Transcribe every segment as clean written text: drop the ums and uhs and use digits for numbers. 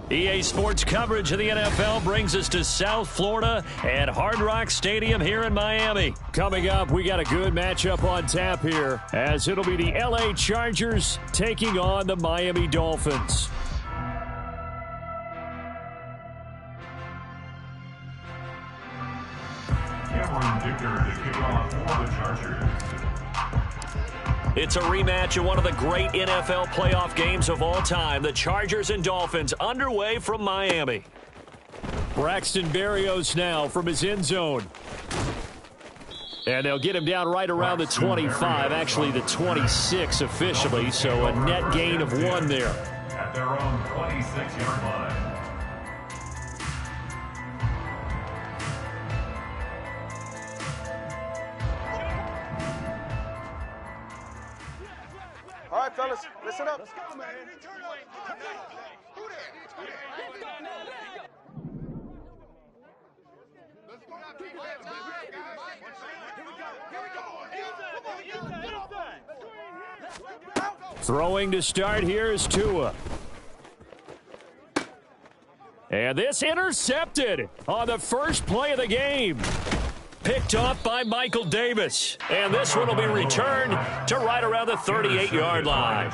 EA Sports coverage of the NFL brings us to South Florida at Hard Rock Stadium here in Miami. Coming up, we got a good matchup on tap here, as it'll be the LA Chargers taking on the Miami Dolphins. Cameron Dicker to kick off for the Chargers. It's a rematch of one of the great NFL playoff games of all time. The Chargers and Dolphins underway from Miami. Braxton Berrios now from his end zone. And they'll get him down right around the 25, actually the 26 officially, so a net gain of 1 there. At their own 26-yard line. All right, fellas, listen up. Throwing to start here is Tua. And this intercepted on the first play of the game. Picked off by Michael Davis. And this one will be returned to right around the 38-yard line.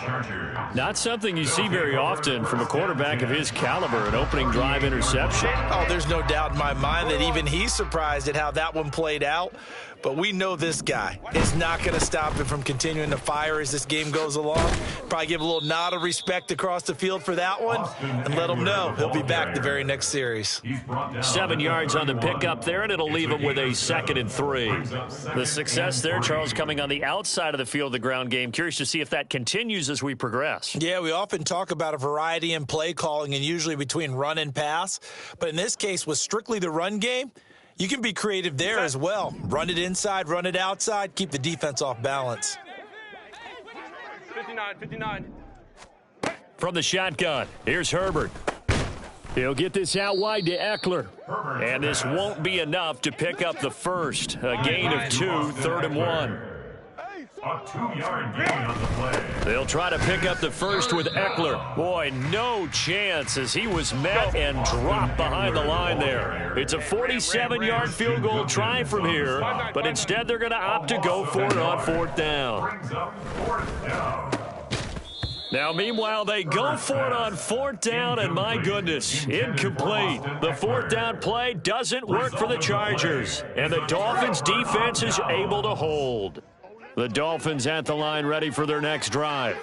Not something you see very often from a quarterback of his caliber, an opening drive interception. Oh, there's no doubt in my mind that even he's surprised at how that one played out. But we know this guy is not going to stop him from continuing to fire as this game goes along. Probably give a little nod of respect across the field for that one and let him know he'll be back the very next series. 7 yards on the pickup there, and it'll leave him with a 2nd and 3. The success there, Charles, coming on the outside of the field of the ground game. Curious to see if that continues as we progress. Yeah, we often talk about a variety in play calling and usually between run and pass. But in this case, with strictly the run game, you can be creative there as well. Run it inside, run it outside, keep the defense off balance. 59. From the shotgun, here's Herbert. He'll get this out wide to Eckler. And this won't be enough to pick up the first. A gain of 2, 3rd and 1. A 2-yard gain on the play. They'll try to pick up the first with Eckler. Boy, no chance as he was met and dropped behind the line there. It's a 47-yard field goal try from here, but instead they're going to opt to go for it on 4th down. Brings up 4th down. Now, meanwhile, they go for it on 4th down, and my goodness, incomplete. The 4th down play doesn't work for the Chargers, and the Dolphins' defense is able to hold. The Dolphins at the line ready for their next drive.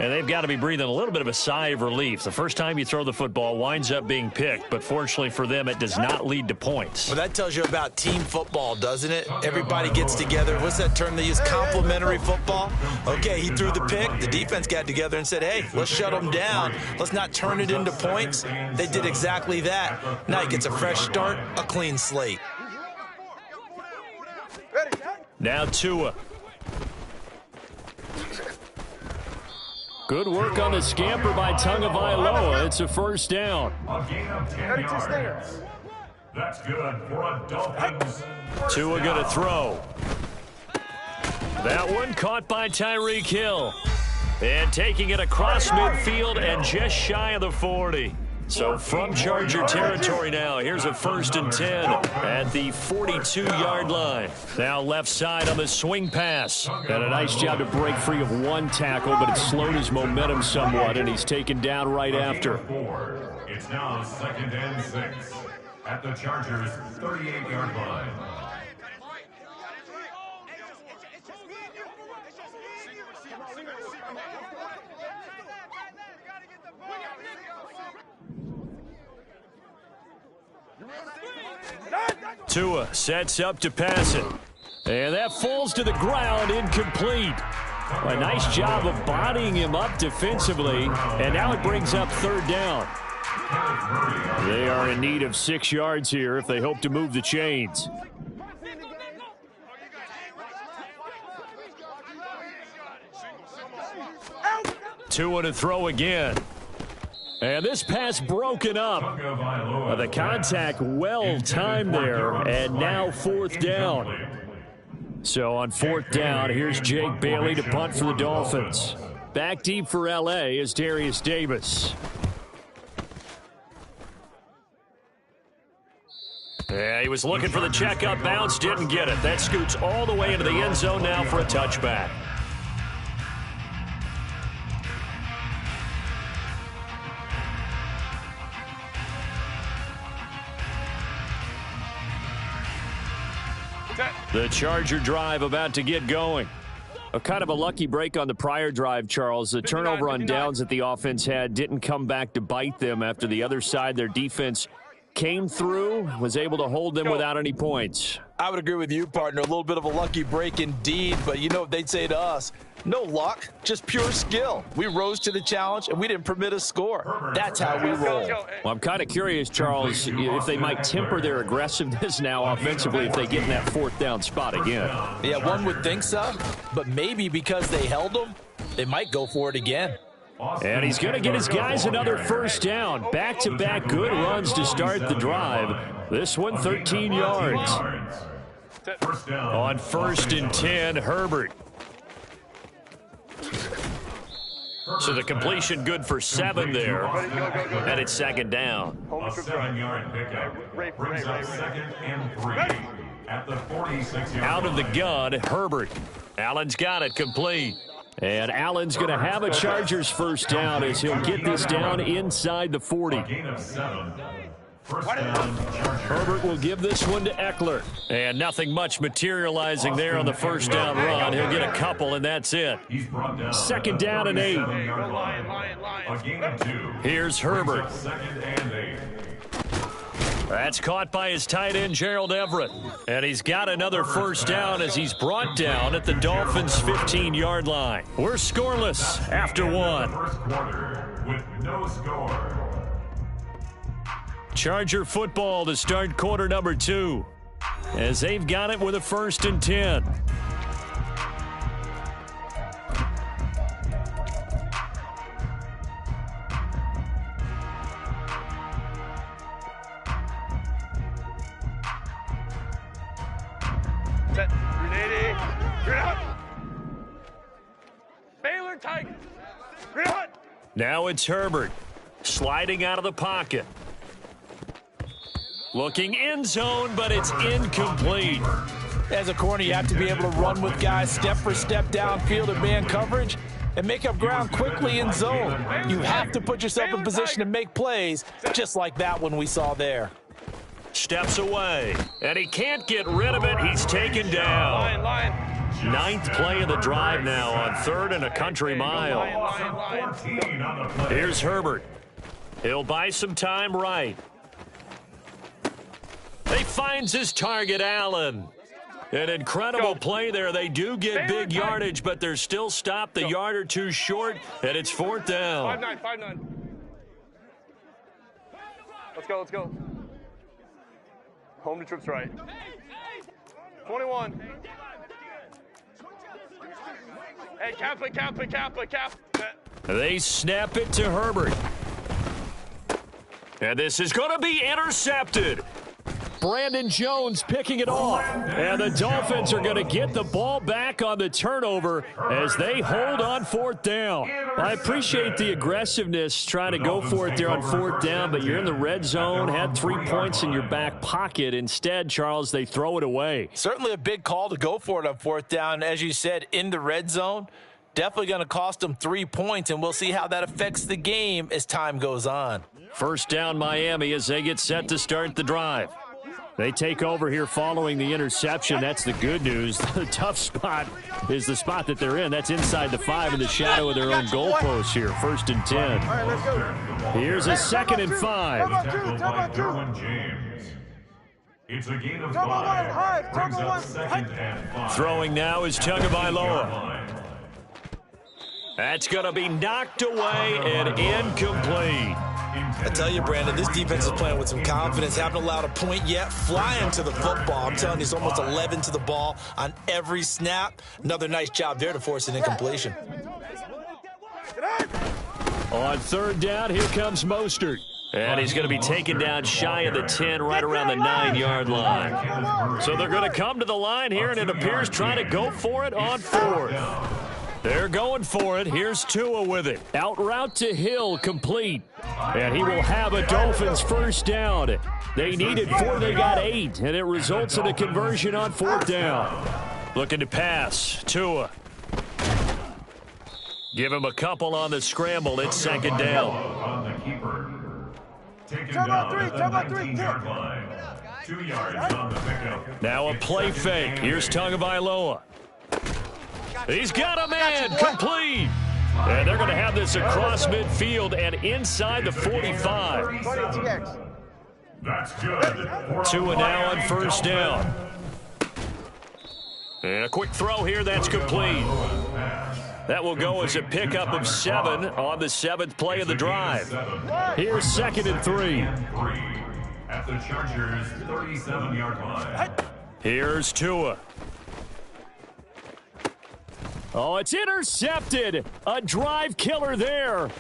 And they've got to be breathing a little bit of a sigh of relief. The first time you throw the football winds up being picked, but fortunately for them, it does not lead to points. Well, that tells you about team football, doesn't it? Everybody gets together. What's that term they use? Complementary football? Okay, he threw the pick. The defense got together and said, hey, let's shut them down. Let's not turn it into points. They did exactly that. Now he gets a fresh start, a clean slate. Now Tua. Good work on the scamper by Tagovailoa. It's a 1st down. A gain of 10 yards. That's good for a Dolphins. Tua going to throw. That one caught by Tyreek Hill. And taking it across midfield and just shy of the 40. So from Charger territory now, here's a 1st and 10 at the 42-yard line. Now left side on the swing pass. And a nice job to break free of 1 tackle, but it slowed his momentum somewhat, and he's taken down right after. It's now 2nd and 6 at the Chargers' 38-yard line. Tua sets up to pass it. And that falls to the ground, incomplete. A nice job of bodying him up defensively, and now it brings up 3rd down. They are in need of 6 yards here if they hope to move the chains. Tua to throw again. And this pass broken up. The contact well timed there, and now 4th down. So on 4th down, here's Jake Bailey to punt for the Dolphins. Back deep for L.A. is Darius Davis. Yeah, he was looking for the checkup bounce, didn't get it. That scoots all the way into the end zone now for a touchback. The Charger drive about to get going. A kind of a lucky break on the prior drive, Charles. The turnover on downs that the offense had didn't come back to bite them after the other side. Their defense came through, was able to hold them without any points. I would agree with you, partner. A little bit of a lucky break indeed, but you know what they'd say to us? No luck, just pure skill. We rose to the challenge, and we didn't permit a score. That's how we roll. Well, I'm kind of curious, Charles, if they might temper their aggressiveness now offensively if they get in that fourth down spot again. Yeah, one would think so, but maybe because they held them, they might go for it again. And he's going to get his guys another first down. Back-to-back good runs to start the drive. This one 13 yards. On 1st and 10, Herbert. So the completion good for 7 there. And it's 2nd down. A 7-yard pickup brings up 2nd and 3 at the 46-yard Out of the gun, Herbert. Allen's got it complete. And Allen's going to have a Chargers first down as he'll get this down inside the 40. gain of 7. First down, Chargers. Herbert will give this one to Eckler. And nothing much materializing there on the first down run. He'll get a couple, and that's it. He's brought down 2nd down and 8. A gain of 2. Here's Herbert. 2nd and 8. That's caught by his tight end, Gerald Everett. And he's got another first down as he's brought down at the Dolphins' 15-yard line. We're scoreless after 1. First quarter with no score. Charger football to start quarter number 2 as they've got it with a 1st and 10. Baylor Tigers. Now it's Herbert sliding out of the pocket. Looking end zone, but it's incomplete. As a corner, you have to be able to run with guys step for step downfield in man coverage and make up ground quickly in zone. You have to put yourself in position to make plays, just like that one we saw there. Steps away, and he can't get rid of it. He's taken down. 9th play of the drive now on 3rd and a country mile. Here's Herbert. He'll buy some time right. He finds his target, Allen. An incredible play there. They do get big yardage, but they're still stopped the yard or two short, and it's 4th down. 5-9. Let's go. Home to trips right. 21. Hey, cap it. They snap it to Herbert. And this is going to be intercepted. Brandon Jones picking it off. And the Dolphins are going to get the ball back on the turnover as they hold on 4th down. I appreciate the aggressiveness trying to go for it there on 4th down, but you're in the red zone, had 3 points in your back pocket. Instead, Charles, they throw it away. Certainly a big call to go for it on 4th down. As you said, in the red zone, definitely going to cost them 3 points, and we'll see how that affects the game as time goes on. First down, Miami, as they get set to start the drive. They take over here following the interception. That's the good news. The tough spot is the spot that they're in. That's inside the 5 in the shadow of their own goalpost here. 1st and 10. All right, let's go. Here's a 2nd and 5. Tackled by Derwin James. It's a gain of 5. Brings up 2nd and 5. Throwing now is Tagovailoa. That's going to be knocked away and incomplete. I tell you, Brandon, this defense is playing with some confidence. Haven't allowed a point yet. Flying to the football. I'm telling you, it's almost 11 to the ball on every snap. Another nice job there to force an incompletion. On 3rd down, here comes Mostert. And he's going to be taken down shy of the 10, right around the 9-yard line. So they're going to come to the line here, and it appears trying to go for it on 4th. They're going for it. Here's Tua with it. Out route to Hill, complete. And he will have a Dolphins first down. They needed 4, they got 8, and it results in a conversion on 4th down. Looking to pass, Tua. Give him a couple on the scramble. It's 2nd down. On the keeper. Taken down at the 19-yard line. 2 yards on the pickup. Now a play fake. Here's Tagovailoa. He's got a man, complete. And they're going to have this across midfield and inside the 45. That's good. Tua now on first down. And a quick throw here, that's complete. That will go as a pickup of 7 on the 7th play of the drive. Here's 2nd and 3. At the Chargers' 37-yard line. Here's Tua. Oh, it's intercepted. A drive killer there.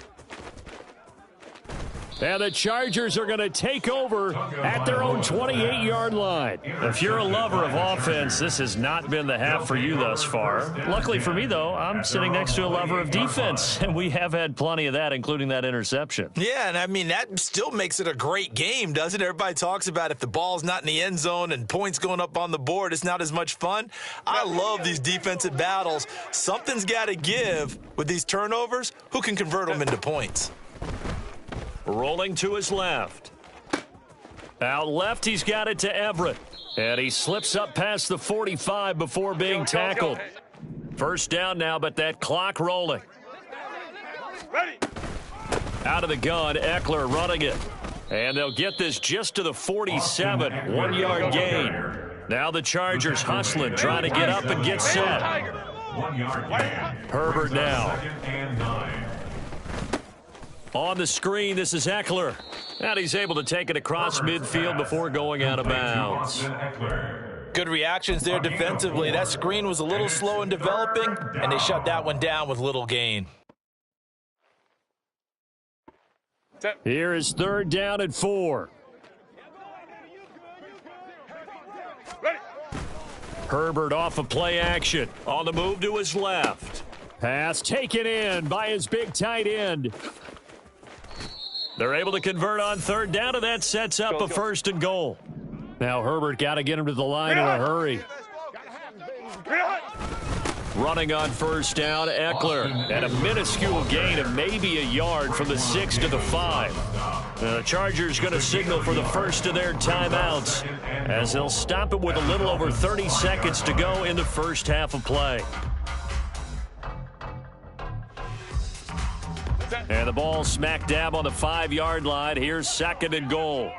And the Chargers are going to take over at their own 28-yard line. If you're a lover of offense, this has not been the half for you thus far. Luckily for me, though, I'm sitting next to a lover of defense, and we have had plenty of that, including that interception. Yeah, and I mean, that still makes it a great game, doesn't it? Everybody talks about if the ball's not in the end zone and points going up on the board, it's not as much fun. I love these defensive battles. Something's got to give with these turnovers. Who can convert them into points? Rolling to his left. Out left, he's got it to Everett. And he slips up past the 45 before being tackled. First down now, but that clock rolling. Ready. Out of the gun, Eckler running it. And they'll get this just to the 47, 1-yard gain. Now the Chargers hustling, trying to get up and get set. 1-yard gain. Herbert now. 2nd and 9. On the screen, this is Eckler. And he's able to take it across midfield before going out of bounds. Good reactions there defensively. That screen was a little slow in developing, and they shut that one down with little gain. Here is 3rd down and 4. Ready. Herbert off of play action. On the move to his left. Pass taken in by his big tight end. They're able to convert on 3rd down, and that sets up a 1st and goal. Now Herbert got to get him to the line in a hurry. Running on 1st down, Eckler. And a minuscule gain of maybe a yard from the 6 to the 5. The Chargers going to signal for the first of their timeouts as they'll stop it with a little over 30 seconds to go in the first half of play. And the ball smack dab on the 5-yard line. Here's 2nd and goal.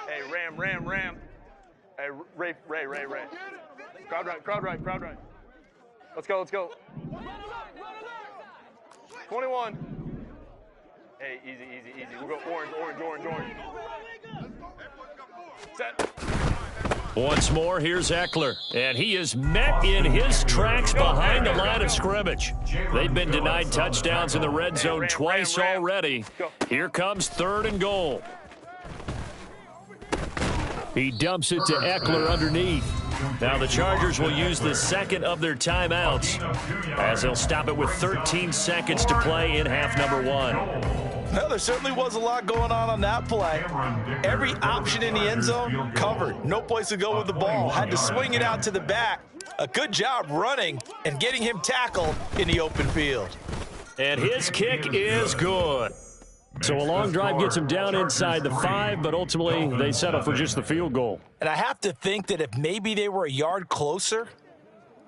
Hey, Ram. Hey, Ray. Crowd right. Let's go. 21. Hey, easy. We'll go orange. Set. Once more, here's Eckler. And he is met in his tracks behind the line of scrimmage. They've been denied touchdowns in the red zone twice already. Here comes 3rd and goal. He dumps it to Eckler underneath. Now the Chargers will use the 2nd of their timeouts as they'll stop it with 13 seconds to play in half number 1. Well, there certainly was a lot going on that play. Every option in the end zone covered. No place to go with the ball. Had to swing it out to the back. A good job running and getting him tackled in the open field. And his kick is good. So a long drive gets him down inside the 5, but ultimately they settle for just the field goal. And I have to think that if maybe they were a yard closer,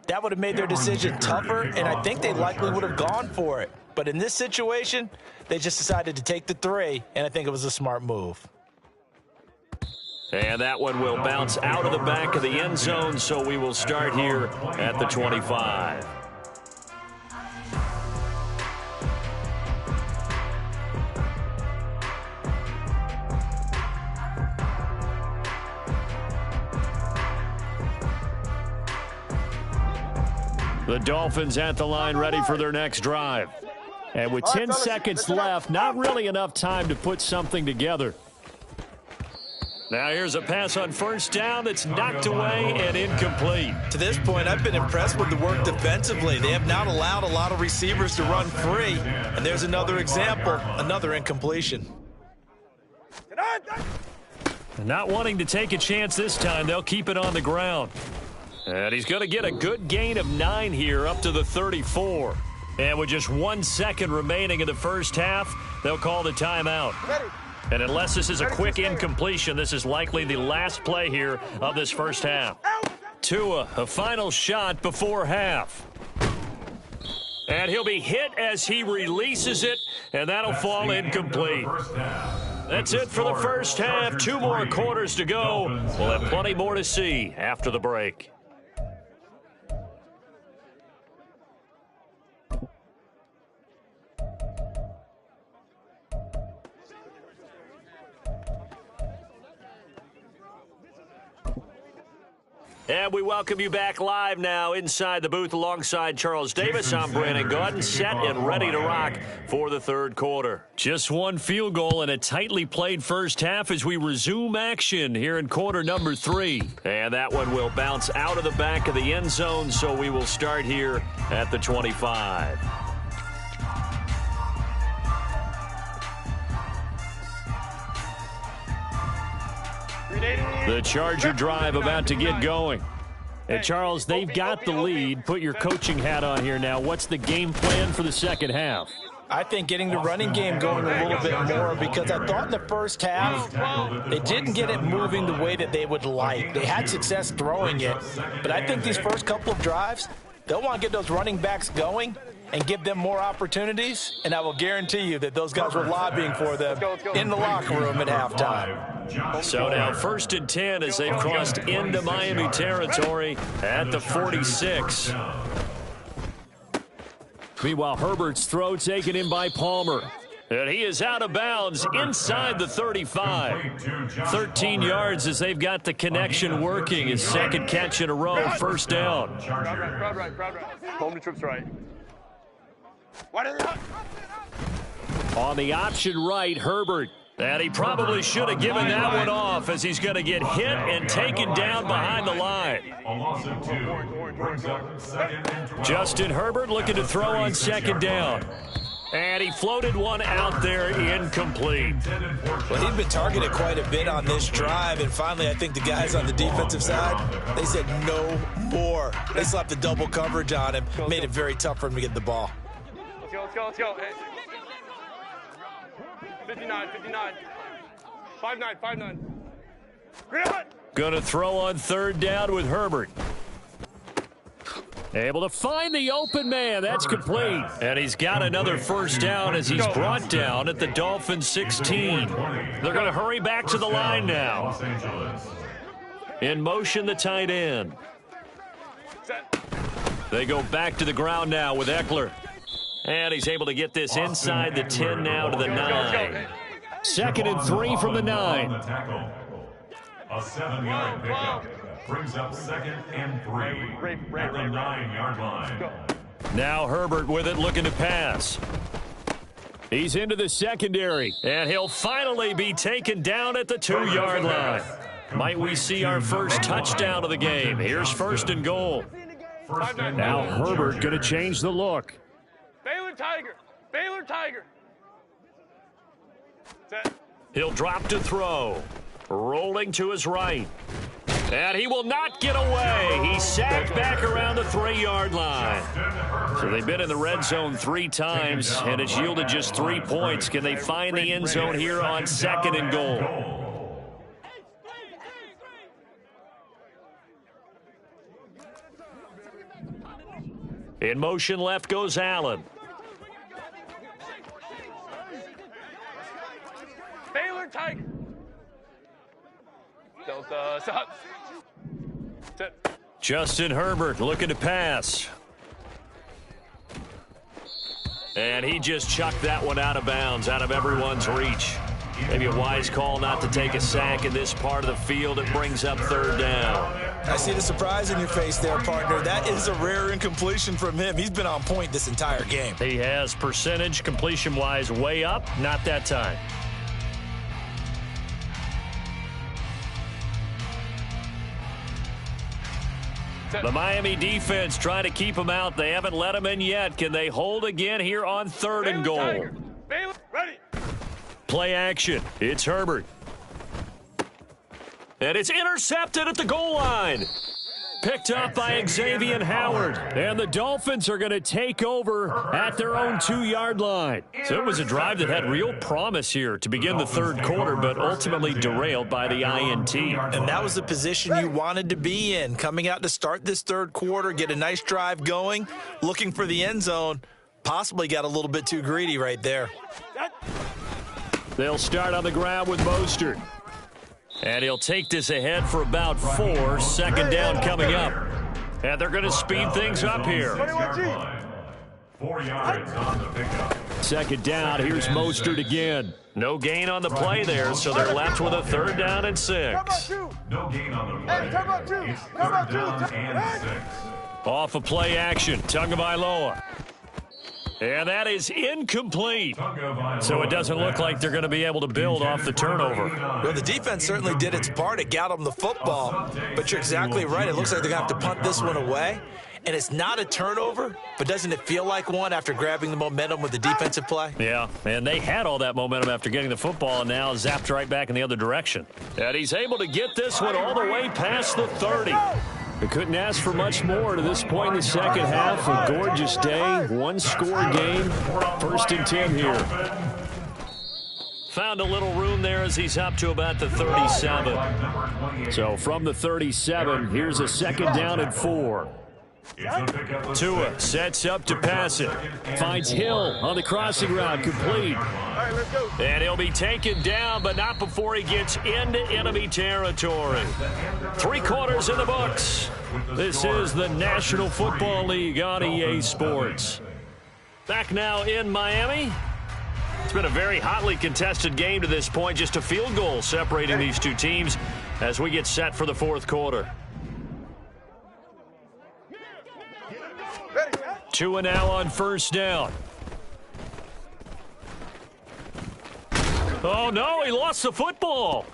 that would have made their decision tougher, and I think they likely would have gone for it. But in this situation, they just decided to take the 3, and I think it was a smart move. And that one will bounce out of the back of the end zone, so we will start here at the 25. The Dolphins at the line ready for their next drive. And with 10 seconds left, not really enough time to put something together. Now here's a pass on first down that's knocked away and incomplete. To this point, I've been impressed with the work defensively. They have not allowed a lot of receivers to run free. And there's another example, another incompletion. Not wanting to take a chance this time, they'll keep it on the ground. And he's going to get a good gain of 9 here up to the 34. And with just 1 second remaining in the first half, they'll call the timeout. And unless this is a quick incompletion, this is likely the last play here of this first half. Tua, a final shot before half. And he'll be hit as he releases it, and that'll fall incomplete. That's it for the first half. 2 more quarters to go. We'll have plenty more to see after the break. And we welcome you back live now inside the booth alongside Charles Davis. I'm Brandon Gaudin, set and ready to rock for the third quarter. Just 1 field goal and a tightly played first half as we resume action here in quarter number 3. And that one will bounce out of the back of the end zone, so we will start here at the 25. The Charger drive about to get going. And Charles, they've got the lead. Put your coaching hat on here now. What's the game plan for the second half? I think getting the running game going a little bit more, because I thought in the first half they didn't get it moving the way that they would like. They had success throwing it, but I think these first couple of drives, they'll want to get those running backs going and give them more opportunities, and I will guarantee you that those guys were lobbying for them in the locker room at halftime. So now 1st and 10 as they've crossed into Miami territory at the 46. Meanwhile, Herbert's throw taken in by Palmer. And he is out of bounds inside the 35. 13 yards as they've got the connection working. His second catch in a row, first down. Crowd right. Home to trips right. On the option right, Herbert. And he probably should have given that one off as he's going to get hit and taken down behind the line. Justin Herbert looking to throw on second down. And he floated one out there, incomplete. Well, he'd been targeted quite a bit on this drive, and finally I think the guys on the defensive side, they said no more. They slapped the double coverage on him, made it very tough for him to get the ball. Let's go. Hey. 59. 5-9. Gonna throw on third down with Herbert. Able to find the open man. That's complete. And he's got another first down as he's brought down at the Dolphins 16. They're going to hurry back to the line now. In motion, the tight end. They go back to the ground now with Eckler. And he's able to get this inside the 10 now to the 9. 2nd and 3 from the 9. A 7-yard pickup brings up 2nd and 3 at the 9-yard line. Now Herbert with it, looking to pass. He's into the secondary, and he'll finally be taken down at the 2-yard line. Might we see our first touchdown of the game? Here's 1st and goal. Now Herbert going to change the look. Baylor Tiger. He'll drop to throw. Rolling to his right. And he will not get away. He's sacked back around the 3-yard line. So they've been in the red zone 3 times, and it's yielded just 3 points. Can they find the end zone here on 2nd and goal? In motion left goes Allen. Baylor Tiger. Delta, stop. Justin Herbert looking to pass. And he just chucked that one out of bounds, out of everyone's reach. Maybe a wise call not to take a sack in this part of the field. It brings up 3rd down. I see the surprise in your face there, partner. That is a rare incompletion from him. He's been on point this entire game. He has percentage completion-wise way up. Not that time. The Miami defense trying to keep them out. They haven't let them in yet. Can they hold again here on 3rd and goal? Baylor, ready. Play action. It's Herbert. And it's intercepted at the goal line. Picked up by Xavier Howard. And the Dolphins are going to take over at their own 2-yard line. So it was a drive that had real promise here to begin the 3rd quarter, but ultimately derailed by the INT. And that was the position you wanted to be in. Coming out to start this 3rd quarter, get a nice drive going, looking for the end zone. Possibly got a little bit too greedy right there. They'll start on the ground with Mostert. And he'll take this ahead for about 4. 2nd down coming up. And they're going to speed things up here. 4 yards on the pickup. 2nd down. Here's Mostert again. No gain on the play there, so they're left with a 3rd down and 6. No gain on the play. It's 3rd down and 6. Off of play action. Tagovailoa. And that is incomplete. So it doesn't look like they're going to be able to build off the turnover. Well, the defense certainly did its part. It got them the football. But you're exactly right. It looks like they're going to have to punt this one away. And it's not a turnover, but doesn't it feel like one after grabbing the momentum with the defensive play? Yeah, and they had all that momentum after getting the football and now zapped right back in the other direction. And he's able to get this one all the way past the 30. We couldn't ask for much more to this point in the second half. A gorgeous day, 1-score game, 1st and 10 here. Found a little room there as he's up to about the 37. So from the 37, here's a 2nd down and 4. Tua sets up to pass it. Finds Hill on the crossing route, complete. And he'll be taken down, but not before he gets into enemy territory. 3 quarters in the books. This is the National Football League on EA Sports. Back now in Miami. It's been a very hotly contested game to this point. Just a field goal separating these two teams as we get set for the 4th quarter. Tua now on 1st down. Oh, no, he lost the football.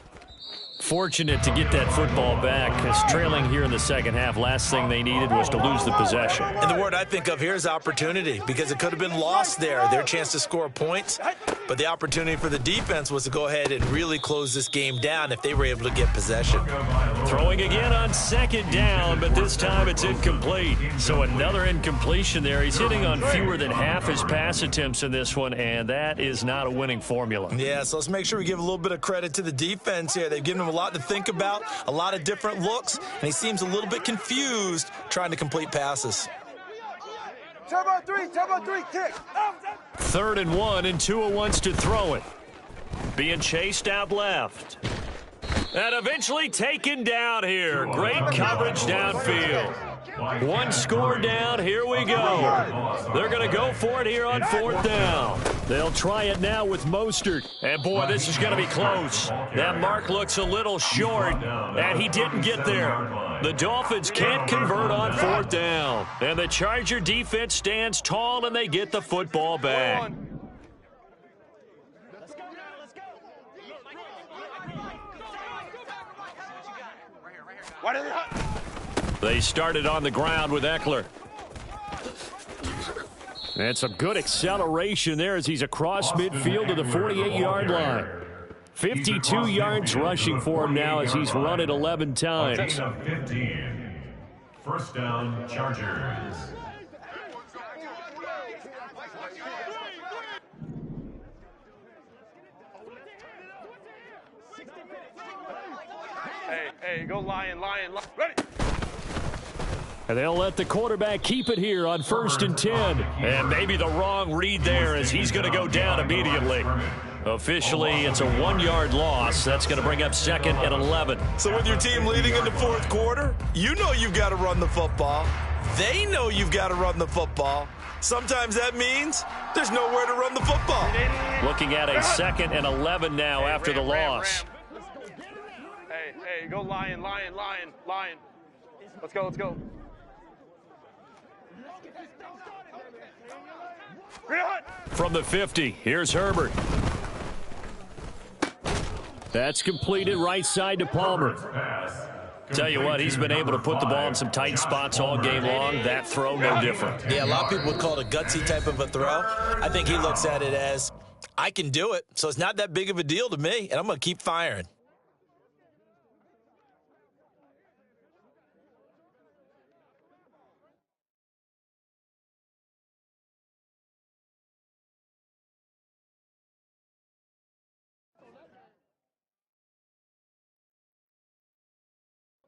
Fortunate to get that football back, because trailing here in the second half, last thing they needed was to lose the possession. And the word I think of here is opportunity, because it could have been lost there, their chance to score points. But the opportunity for the defense was to go ahead and really close this game down if they were able to get possession. Throwing again on 2nd down, but this time it's incomplete. So another incompletion there. He's hitting on fewer than half his pass attempts in this one, and that is not a winning formula. Yeah, so let's make sure we give a little bit of credit to the defense here. They've given him a lot to think about, a lot of different looks, and he seems a little bit confused trying to complete passes. Turbo 3, kick. 3rd and 1, and Tua wants to throw it. Being chased out left. And eventually taken down here. Great coverage downfield. 1 score down. Here we go. They're going to go for it here on 4th down. They'll try it now with Mostert. And, boy, this is going to be close. That mark looks a little short, and he didn't get there. The Dolphins can't convert on 4th down. And the Charger defense stands tall, and they get the football back. They started on the ground with Eckler. And some good acceleration there as he's across midfield to the 48-yard line. 52 yards rushing for him now as he's run it 11 times. 15. 1st down, Chargers. Hey, go Lion, ready. And they'll let the quarterback keep it here on 1st and 10. And maybe the wrong read there as he's going to go down immediately. Officially, it's a 1-yard loss. That's going to bring up 2nd and 11. So with your team leading into 4th quarter, you know you've got to run the football. They know you've got to run the football. Sometimes that means there's nowhere to run the football. Looking at a 2nd and 11 now after the loss. Hey, go Lion. Let's go. From the 50, here's Herbert. That's completed right side to Palmer. Tell you what, he's been able to put the ball in some tight spots all game long. That throw, no different. Yeah, a lot of people would call it a gutsy type of a throw. I think he looks at it as, I can do it, so it's not that big of a deal to me, and I'm going to keep firing.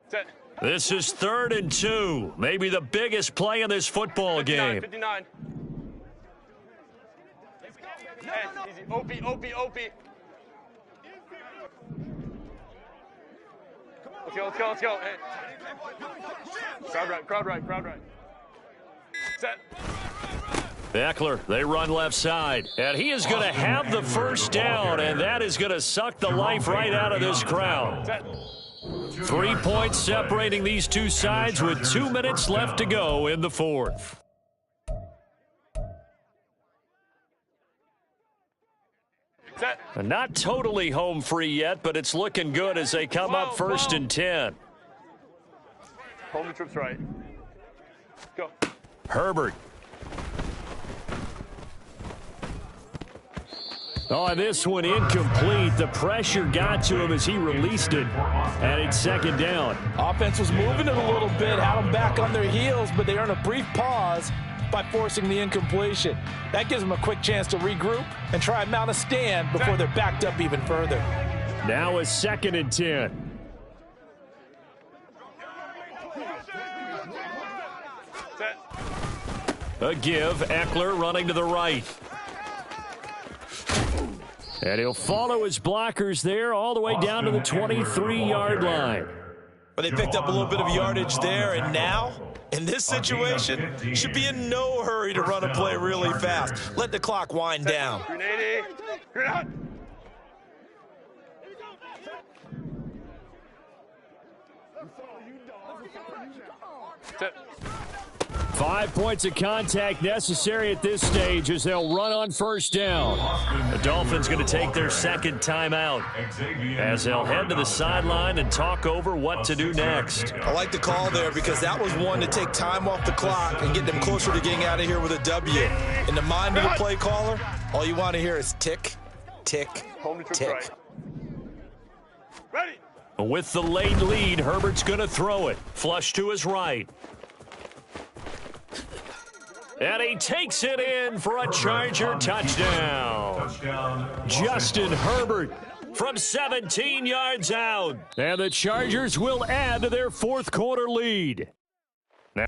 Set. This is 3rd and 2. Maybe the biggest play in this football 59, game. 59. Hey, easy. OP. Let's go. Hey. Crowd right. Set. Eckler, they run left side. And he is going to have the first down, and that is going to suck the life right out of this crowd. Set. 3 points separating these two sides with 2 minutes left to go in the 4th. Set. Not totally home free yet, but it's looking good as they come up 1st and 10. Hold the trips right. Go. Herbert. Oh, this one incomplete. The pressure got to him as he released it, and it's 2nd down. Offense was moving it a little bit, had them back on their heels, but they earned a brief pause by forcing the incompletion. That gives them a quick chance to regroup and try and mount a stand before they're backed up even further. Now a 2nd and 10. Set. A give. Eckler running to the right. And he'll follow his blockers there all the way down to the 23-yard line. But they picked up a little bit of yardage there, and now, in this situation, should be in no hurry to run a play really fast. Let the clock wind down. Grenade. Grenade. Set. 5 points of contact necessary at this stage as they'll run on 1st down. The Dolphins going to take their 2nd timeout as they'll head to the sideline and talk over what to do next. I like the call there because that was one to take time off the clock and get them closer to getting out of here with a W. In the mind of the play caller, all you want to hear is tick, tick, tick. Right. Ready. With the late lead, Herbert's going to throw it. Flush to his right. And he takes it in for a Charger touchdown. Justin Herbert from 17 yards out. And the Chargers will add to their 4th quarter lead. Now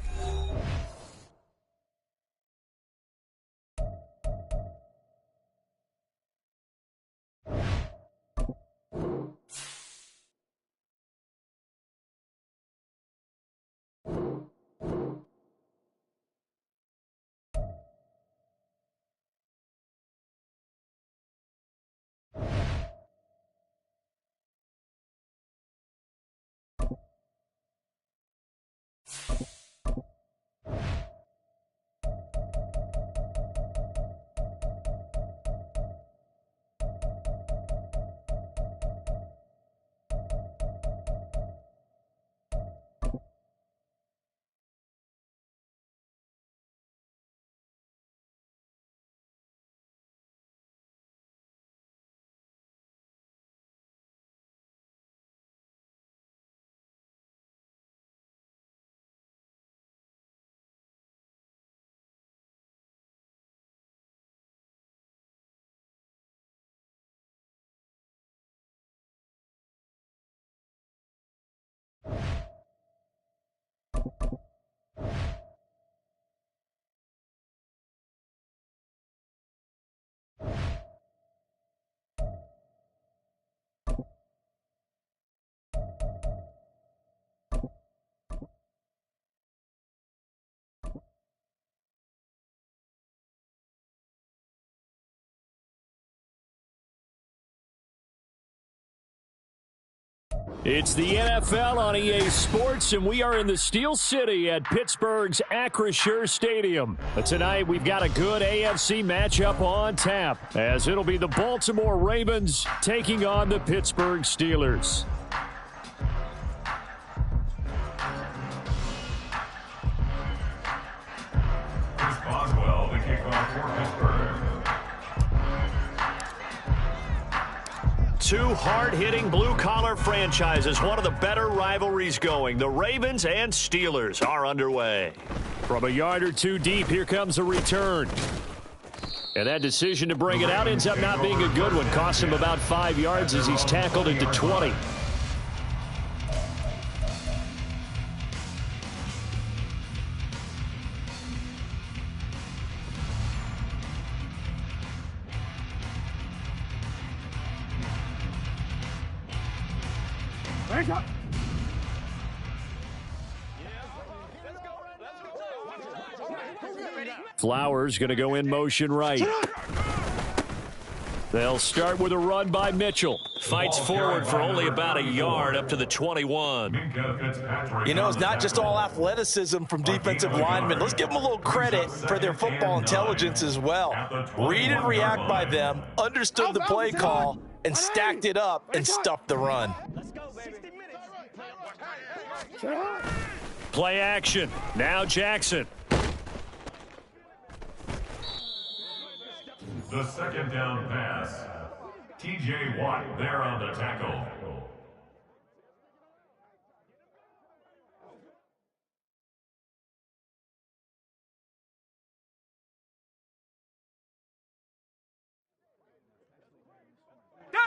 it's the NFL on EA Sports, and we are in the Steel City at Pittsburgh's Acrisure Stadium. But tonight, we've got a good AFC matchup on tap, as it'll be the Baltimore Ravens taking on the Pittsburgh Steelers. two hard-hitting blue-collar franchises. One of the better rivalries going. The Ravens and Steelers are underway. From a yard or two deep, here comes a return. And that decision to bring it out ends up not being a good one. Costs him about 5 yards as he's tackled into 20. Flowers going to go in motion right. They'll start with a run by Mitchell. Fights forward for only about a yard up to the 21. You know, it's not just all athleticism from defensive linemen. Let's give them a little credit for their football intelligence as well. Read and react by them, understood the play call, and stacked it up and stuffed the run. Play action. Now Jackson. The second down pass. T.J. Watt there on the tackle.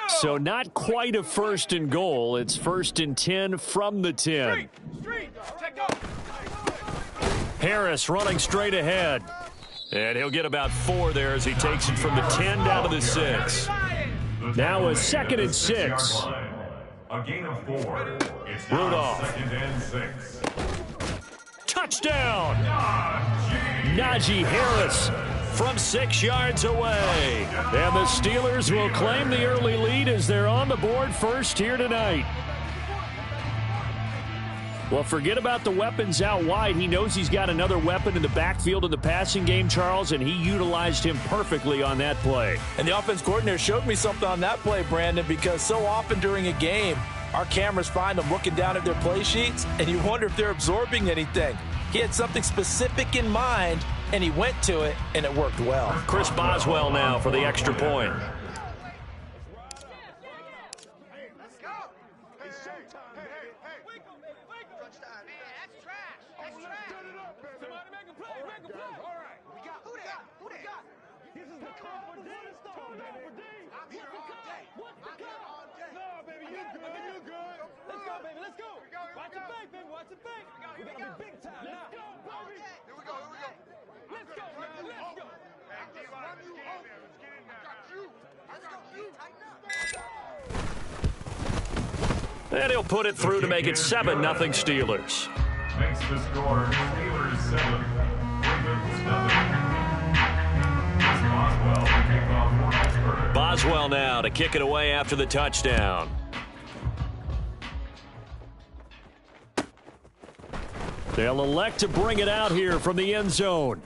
So not quite a 1st and goal. It's 1st and 10 from the 10. Harris running straight ahead. And he'll get about 4 there as he takes it from the 10 down to the 6. Now a 2nd and 6. A gain of 4. It's Rudolph. 2nd and 6. Touchdown! Najee Harris from 6 yards away. And the Steelers will claim the early lead as they're on the board first here tonight. Well, forget about the weapons out wide. He knows he's got another weapon in the backfield in the passing game, Charles, and he utilized him perfectly on that play. And the offense coordinator showed me something on that play, Brandon, because so often during a game, our cameras find them looking down at their play sheets, and you wonder if they're absorbing anything. He had something specific in mind, and he went to it, and it worked well. Chris Boswell now for the extra point. And he'll put it through to make it 7-0 Steelers. Makes the score Steelers 7, Ravens 0. Boswell now to kick it away after the touchdown. They'll elect to bring it out here from the end zone.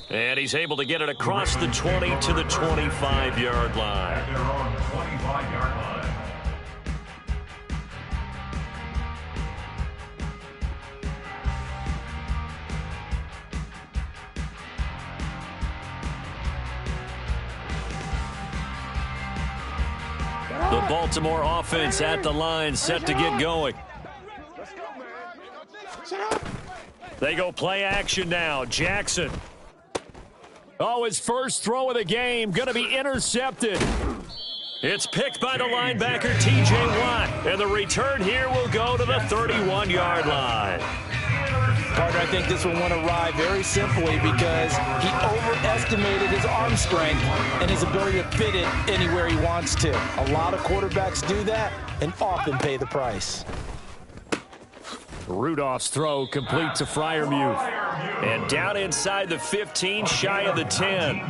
And he's able to get it across the 20 to the 25-yard line. At their own 25-yard line. The Baltimore offense at the line, set to get going. They go play action now. Jackson. Oh, his first throw of the game, going to be intercepted. It's picked by the linebacker, T.J. Watt. And the return here will go to the 31-yard line. Partner, I think this one went awry very simply because he overestimated his arm strength and his ability to fit it anywhere he wants to. A lot of quarterbacks do that and often pay the price. Rudolph's throw complete to Freiermuth. And down inside the 15, shy of the 10.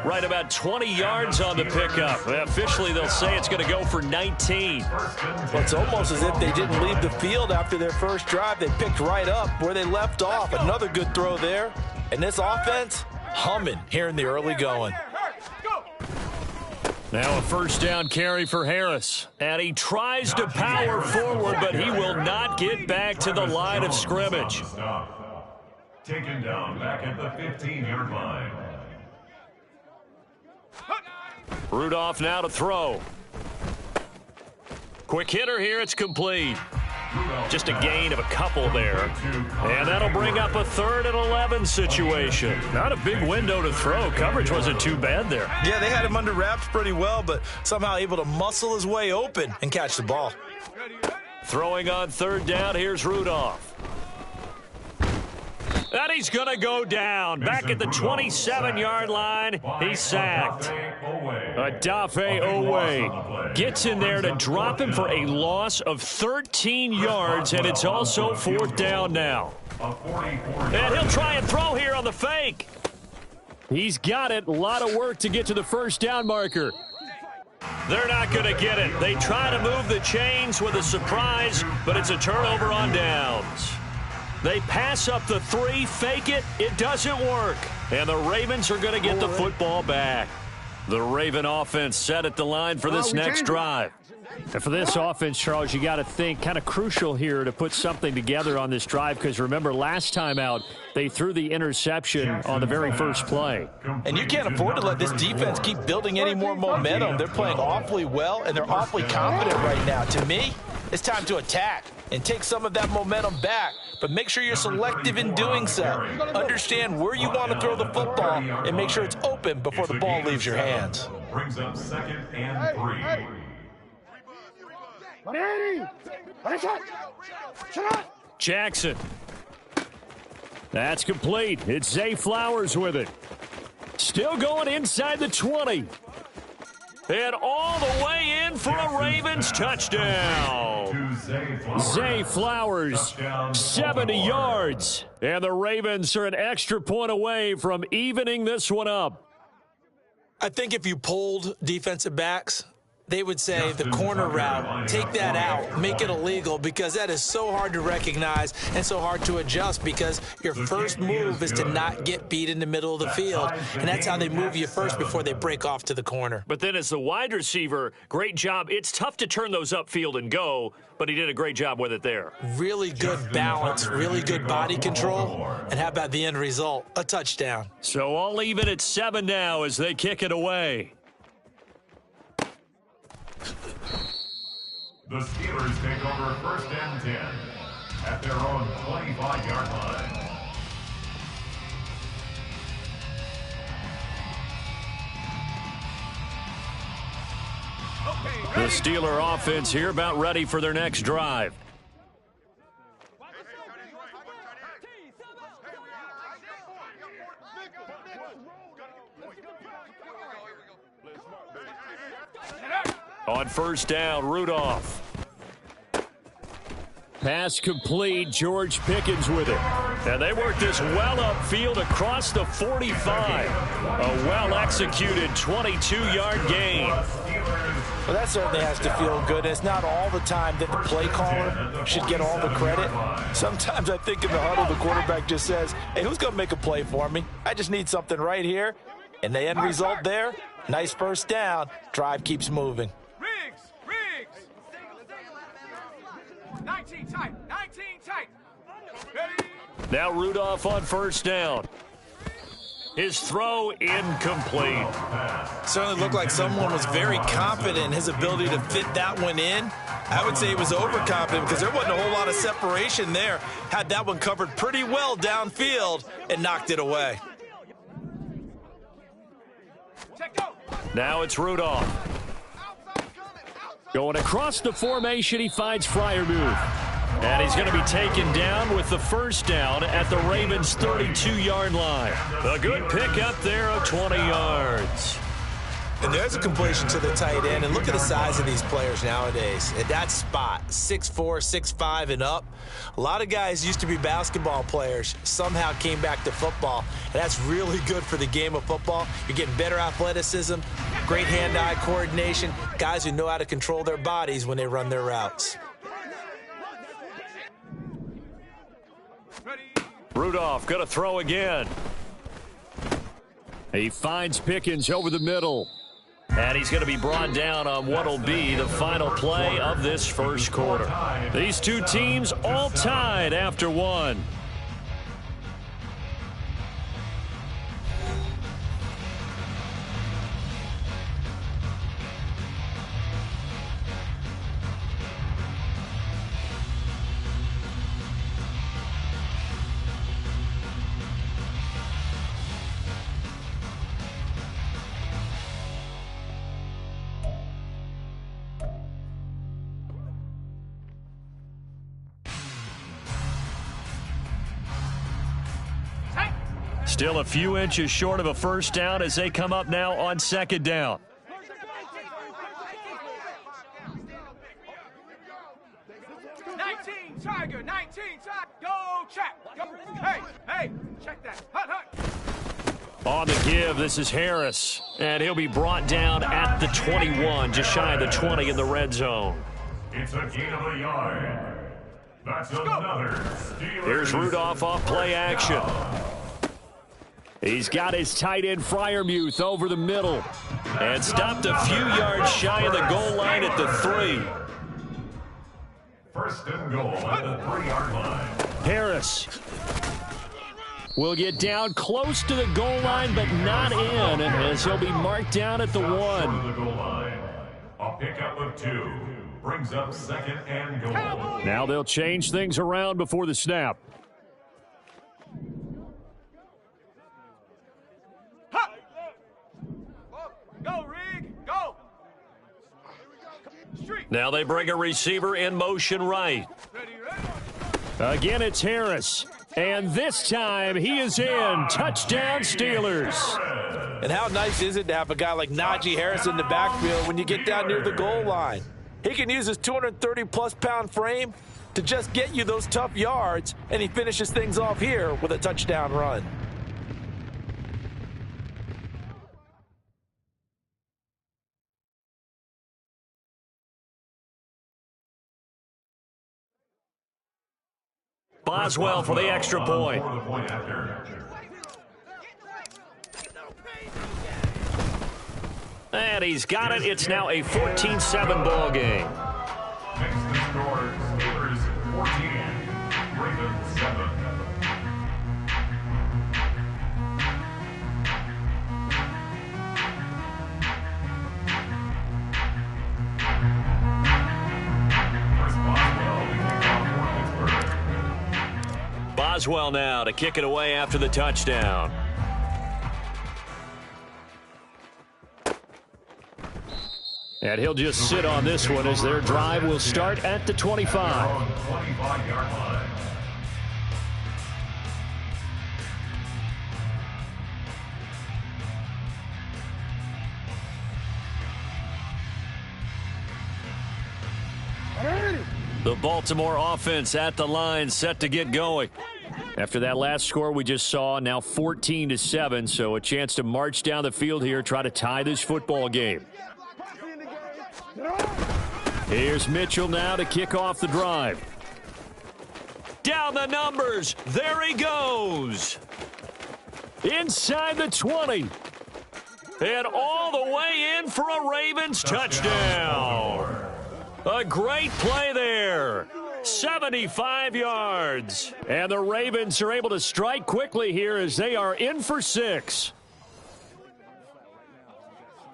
Right about 20 yards on the pickup. Officially, they'll say it's going to go for 19. Well, it's almost as if they didn't leave the field after their first drive. They picked right up where they left off. Another good throw there. And this offense, humming here in the early going. Now a first down carry for Harris. And he tries to power forward, but he will not get back to the line of scrimmage. Taken down back at the 15-yard line. Rudolph now to throw. Quick hitter here. It's complete. Just a gain of a couple there. And that'll bring up a 3rd and 11 situation. Not a big window to throw. Coverage wasn't too bad there. Yeah, they had him under wraps pretty well, but somehow able to muscle his way open and catch the ball. Throwing on 3rd down, here's Rudolph. And he's going to go down. Back at the 27-yard line, he's sacked. Odafe Oweh gets in there to drop him for a loss of 13 yards, and it's also 4th down now. And he'll try and throw here on the fake. He's got it. A lot of work to get to the 1st down marker. They're not going to get it. They try to move the chains with a surprise, but it's a turnover on downs. They pass up the 3, fake it. It doesn't work. And the Ravens are going to get the football back. The Raven offense set at the line for this next drive. And for this offense, Charles, you got to think kind of crucial here to put something together on this drive, because remember last time out they threw the interception on the very first play. And you can't afford to let this defense keep building any more momentum. They're playing awfully well, and they're awfully confident right now. To me, it's time to attack and take some of that momentum back, but make sure you're selective in doing so. Understand where you want to throw the football and make sure it's open before the ball leaves your hands. Brings up 2nd and 3. Jackson. That's complete. It's Zay Flowers with it. Still going inside the 20. And all the way in for a Ravens touchdown. Zay Flowers, 70 yards. And the Ravens are an extra point away from evening this one up. I think if you polled defensive backs, they would say the corner route, take that out, make it illegal, because that is so hard to recognize and so hard to adjust, because your first move is to not get beat in the middle of the field, and that's how they move you first before they break off to the corner. But then as the wide receiver, great job. It's tough to turn those upfield and go, but he did a great job with it there. Really good balance, really good body control, and how about the end result? A touchdown. So all even at 7 now as they kick it away. The Steelers take over 1st and 10 at their own 25-yard line. The Steeler offense here about ready for their next drive. On 1st down, Rudolph. Pass complete. George Pickens with it. And they work this well upfield across the 45. A well-executed 22-yard gain. Well, that certainly has to feel good. It's not all the time that the play caller should get all the credit. Sometimes I think in the huddle, the quarterback just says, hey, who's going to make a play for me? I just need something right here. And the end result there, nice 1st down. Drive keeps moving. 19 tight. Ready? Now Rudolph on 1st down. His throw incomplete. Certainly looked like someone was very confident in his ability to fit that one in. I would say he was overconfident because there wasn't a whole lot of separation there. Had that one covered pretty well downfield and knocked it away. Now it's Rudolph. Going across the formation, he finds Freiermuth. And he's going to be taken down with the 1st down at the Ravens' 32-yard line. A good pickup there of 20 yards. And there's a completion to the tight end. And look at the size of these players nowadays. At that spot, 6'4", 6'5", and up. A lot of guys used to be basketball players, somehow came back to football. And that's really good for the game of football. You're getting better athleticism, great hand-eye coordination, guys who know how to control their bodies when they run their routes. Rudolph going to throw again. He finds Pickens over the middle. And he's going to be brought down on what will be the final play of this first quarter. These two teams all tied after one. Still a few inches short of a first down as they come up now on second down. 19, Tiger, 19, Tiger. Go, check. Go. Hey, check that. Hut. On the give, this is Harris, and he'll be brought down at the 21, just shy of the 20 in the red zone. It's a gain of a yard. That's another Steelers. Here's Rudolph off play action. He's got his tight end Freiermuth over the middle and stopped a few yards shy of the goal line at the 3. First and goal at the 3-yard line. Harris will get down close to the goal line, but not in, as he'll be marked down at the 1. The goal line. A pickup of 2 brings up second and goal. Now they'll change things around before the snap. Go, Rig. Go. Now they bring a receiver in motion right. Again, it's Harris. And this time he is in. Touchdown, Steelers. And how nice is it to have a guy like Najee Harris in the backfield when you get down near the goal line? He can use his 230-plus pound frame to just get you those tough yards, and he finishes things off here with a touchdown run. Boswell for the extra point. And he's got it. It's now a 14-7 ball game. Next to score, Steelers 14, Ravens 7. Boswell now to kick it away after the touchdown. And he'll just sit on this one as their drive will start at the 25. 25-yard line. The Baltimore offense at the line, set to get going. After that last score we just saw, now 14-7, so a chance to march down the field here, try to tie this football game. Here's Mitchell now to kick off the drive. Down the numbers. There he goes. Inside the 20. And all the way in for a Ravens touchdown. A great play there. 75 yards. And the Ravens are able to strike quickly here as they are in for 6.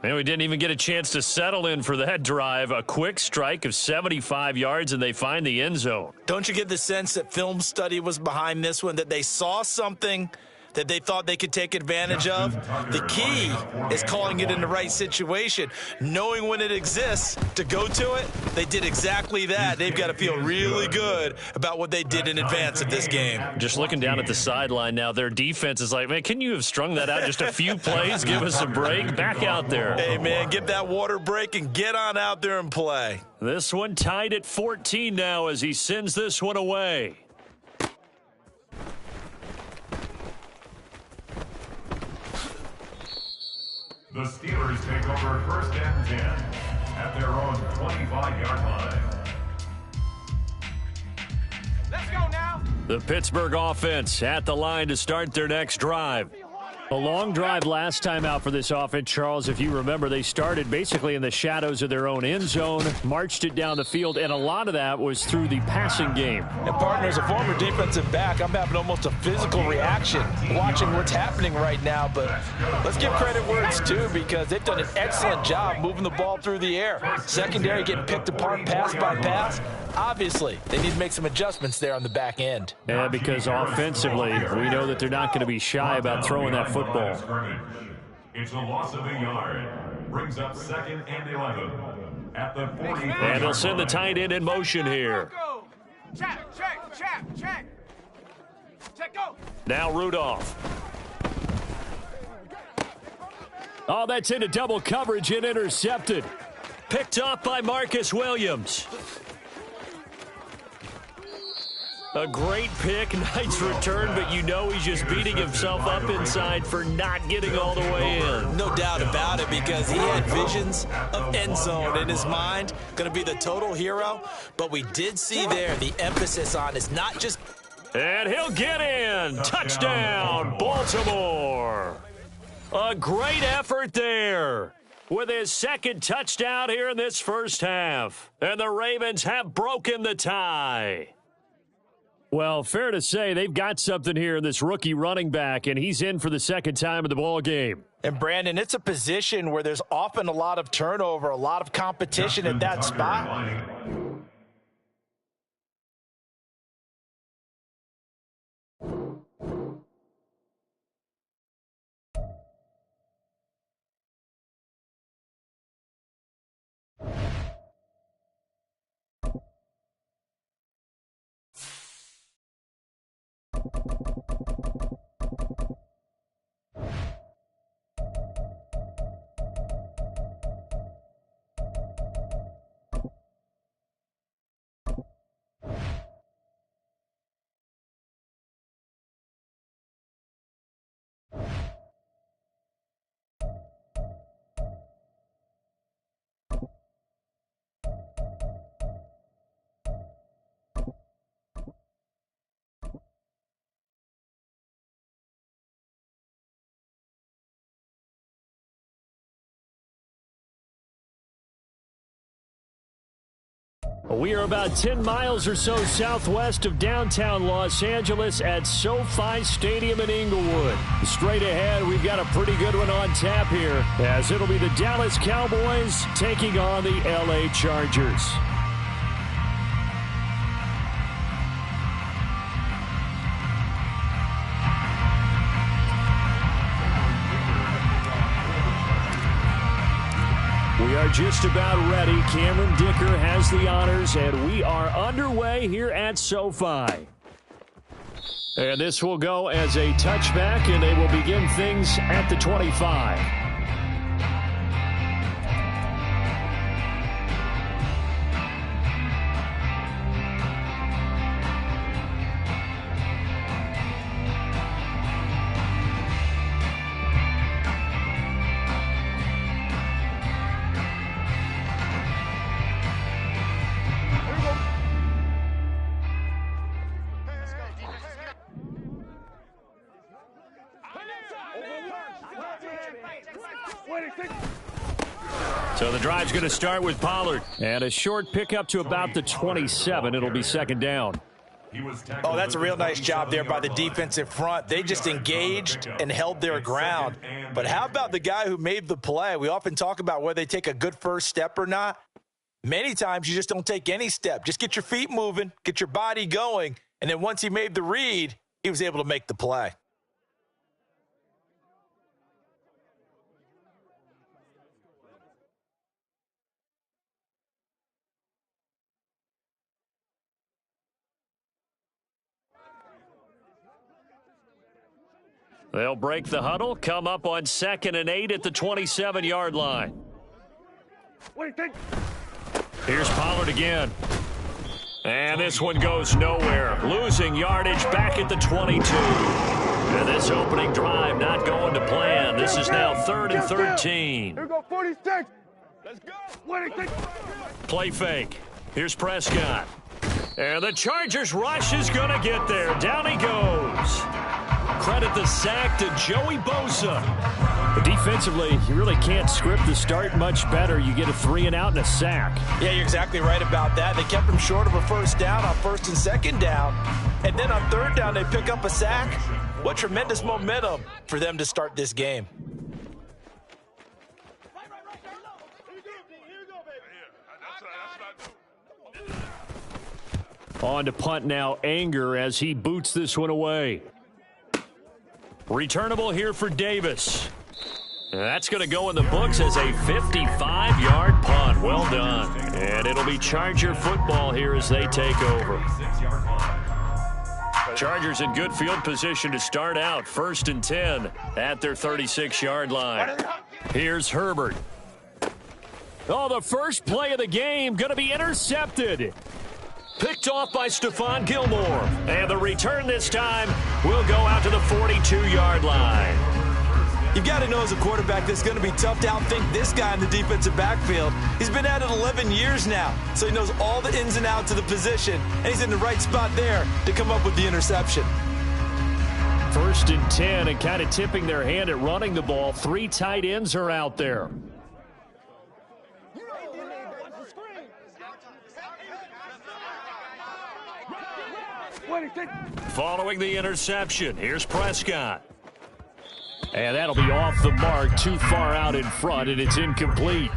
And we didn't even get a chance to settle in for that drive. A quick strike of 75 yards, and they find the end zone. Don't you get the sense that film study was behind this one, that they saw something that they thought they could take advantage of? The key is calling it in the right situation, knowing when it exists to go to it. They did exactly that. They've got to feel really good about what they did in advance of this game. Just looking down at the sideline now, their defense is like, man, can you have strung that out just a few plays? Give us a break. Back out there. Hey, man, give that water break and get on out there and play. This one tied at 14 now as he sends this one away. The Steelers take over first and 10 at their own 25-yard line. Let's go now. The Pittsburgh offense at the line to start their next drive. A long drive last time out for this offense, Charles. If you remember, they started basically in the shadows of their own end zone, marched it down the field, and a lot of that was through the passing game. And, partner, as a former defensive back, I'm having almost a physical reaction watching what's happening right now. But let's give credit where it's due, because they've done an excellent job moving the ball through the air. Secondary getting picked apart pass by pass. Obviously, they need to make some adjustments there on the back end. Yeah, because offensively, we know that they're not going to be shy about throwing that football. It's a loss of a yard. Brings up second and 11 at the 40. And they'll send the tight end in motion here. Check, go. Now Rudolph. Oh, that's into double coverage and intercepted. Picked off by Marcus Williams. A great pick, nice return, but you know he's just beating himself up inside for not getting all the way in. No doubt about it, because he had visions of end zone in his mind. Going to be the total hero. But we did see there the emphasis on is not just... And he'll get in. Touchdown, Baltimore. A great effort there with his second touchdown here in this first half. And the Ravens have broken the tie. Well, fair to say they've got something here in this rookie running back, and he's in for the second time in the ball game. And, Brandon, it's a position where there's often a lot of turnover, a lot of competition at that spot. We are about 10 miles or so southwest of downtown Los Angeles at SoFi Stadium in Inglewood. Straight ahead, we've got a pretty good one on tap here, as it'll be the Dallas Cowboys taking on the LA Chargers. We are just about ready. Cameron Dicker has the honors, and we are underway here at SoFi. And this will go as a touchback, and they will begin things at the 25. So the drive's going to start with Pollard. And a short pickup to about the 27. It'll be second down. Oh, that's a real nice job there by the defensive front. They just engaged and held their ground. But how about the guy who made the play? We often talk about whether they take a good first step or not. Many times you just don't take any step. Just get your feet moving, get your body going, and then once he made the read, he was able to make the play. They'll break the huddle, come up on 2nd and 8 at the 27-yard line. What do you think? Here's Pollard again. And this one goes nowhere. Losing yardage back at the 22. And this opening drive not going to plan. This is now 3rd and 13. Here we go, 46. Let's go. What do you think? Play fake. Here's Prescott. And the Chargers rush is going to get there. Down he goes. Credit the sack to Joey Bosa. But defensively, you really can't script the start much better. You get a 3-and-out and a sack. Yeah, you're exactly right about that. They kept him short of a first down on 1st and 2nd down. And then on 3rd down, they pick up a sack. What tremendous momentum for them to start this game. On to punt now, Anger, as he boots this one away. Returnable here for Davis. That's going to go in the books as a 55-yard punt. Well done. And it'll be Charger football here as they take over. Chargers in good field position to start out. 1st and 10 at their 36-yard line. Here's Herbert. Oh, the first play of the game going to be intercepted. Picked off by Stephon Gilmore. And the return this time will go out to the 42-yard line. You've got to know as a quarterback that's going to be tough to outthink this guy in the defensive backfield. He's been at it 11 years now, so he knows all the ins and outs of the position, and he's in the right spot there to come up with the interception. 1st and 10, and kind of tipping their hand at running the ball. 3 tight ends are out there. Following the interception, here's Prescott. And that'll be off the mark, too far out in front, and it's incomplete.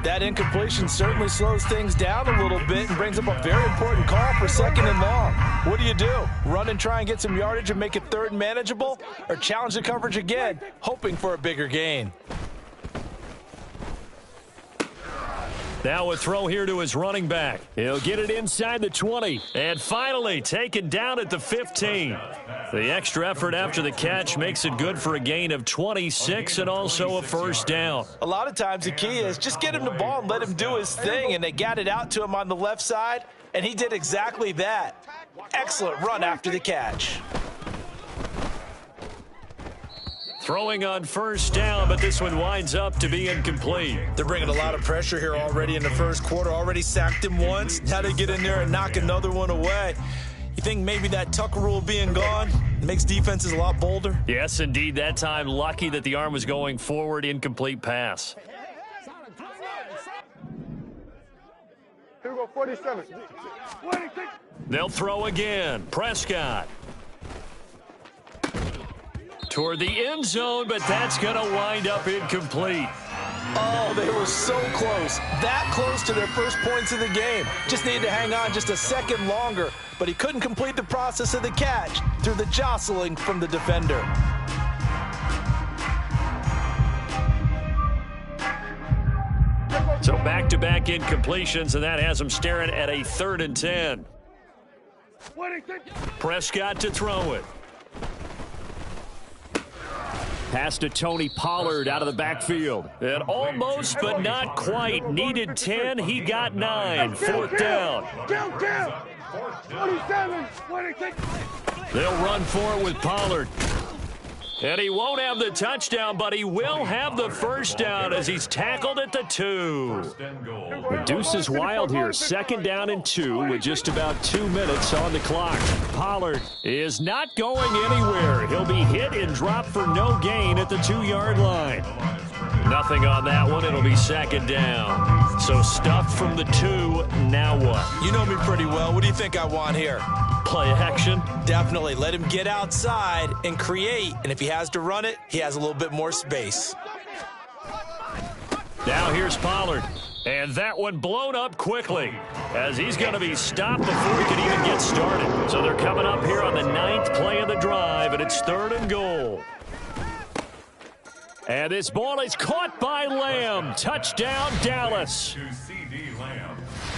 That incompletion certainly slows things down a little bit and brings up a very important call for 2nd and long. What do? Run and try and get some yardage and make it 3rd and manageable? Or challenge the coverage again, hoping for a bigger gain? Now a throw here to his running back. He'll get it inside the 20. And finally taken down at the 15. The extra effort after the catch makes it good for a gain of 26 and also a 1st down. A lot of times the key is just get him the ball and let him do his thing, and they got it out to him on the left side, and he did exactly that. Excellent run after the catch. Throwing on 1st down, but this one winds up to be incomplete. They're bringing a lot of pressure here already in the 1st quarter. Already sacked him once. Now they get in there and knock another one away. You think maybe that Tucker rule being gone makes defenses a lot bolder? Yes, indeed. That time, lucky that the arm was going forward. Incomplete pass. Here we go, 47. They'll throw again. Prescott. Toward the end zone, but that's going to wind up incomplete. Oh, they were so close. That close to their first points of the game. Just needed to hang on just a second longer, but he couldn't complete the process of the catch through the jostling from the defender. So back-to-back incompletions, and that has him staring at a 3rd and 10. Prescott to throw it. Pass to Tony Pollard out of the backfield. And almost, but not quite. Needed 10. He got 9. 4th down. Count. 27. They'll run for it with Pollard. And he won't have the touchdown, but he will have the 1st down as he's tackled at the 2. The deuce is wild here. 2nd down and 2 with just about 2 minutes on the clock. Pollard is not going anywhere. He'll be hit and dropped for no gain at the 2-yard line. Nothing on that one. It'll be 2nd down. So stuffed from the 2. Now what? You know me pretty well. What do you think I want here? Play action. Definitely. Let him get outside and create. And if he has to run it, he has a little bit more space. Now here's Pollard. And that one blown up quickly as he's going to be stopped before he can even get started. So they're coming up here on the 9th play of the drive, and it's 3rd and goal. And this ball is caught by Lamb. Touchdown, Dallas.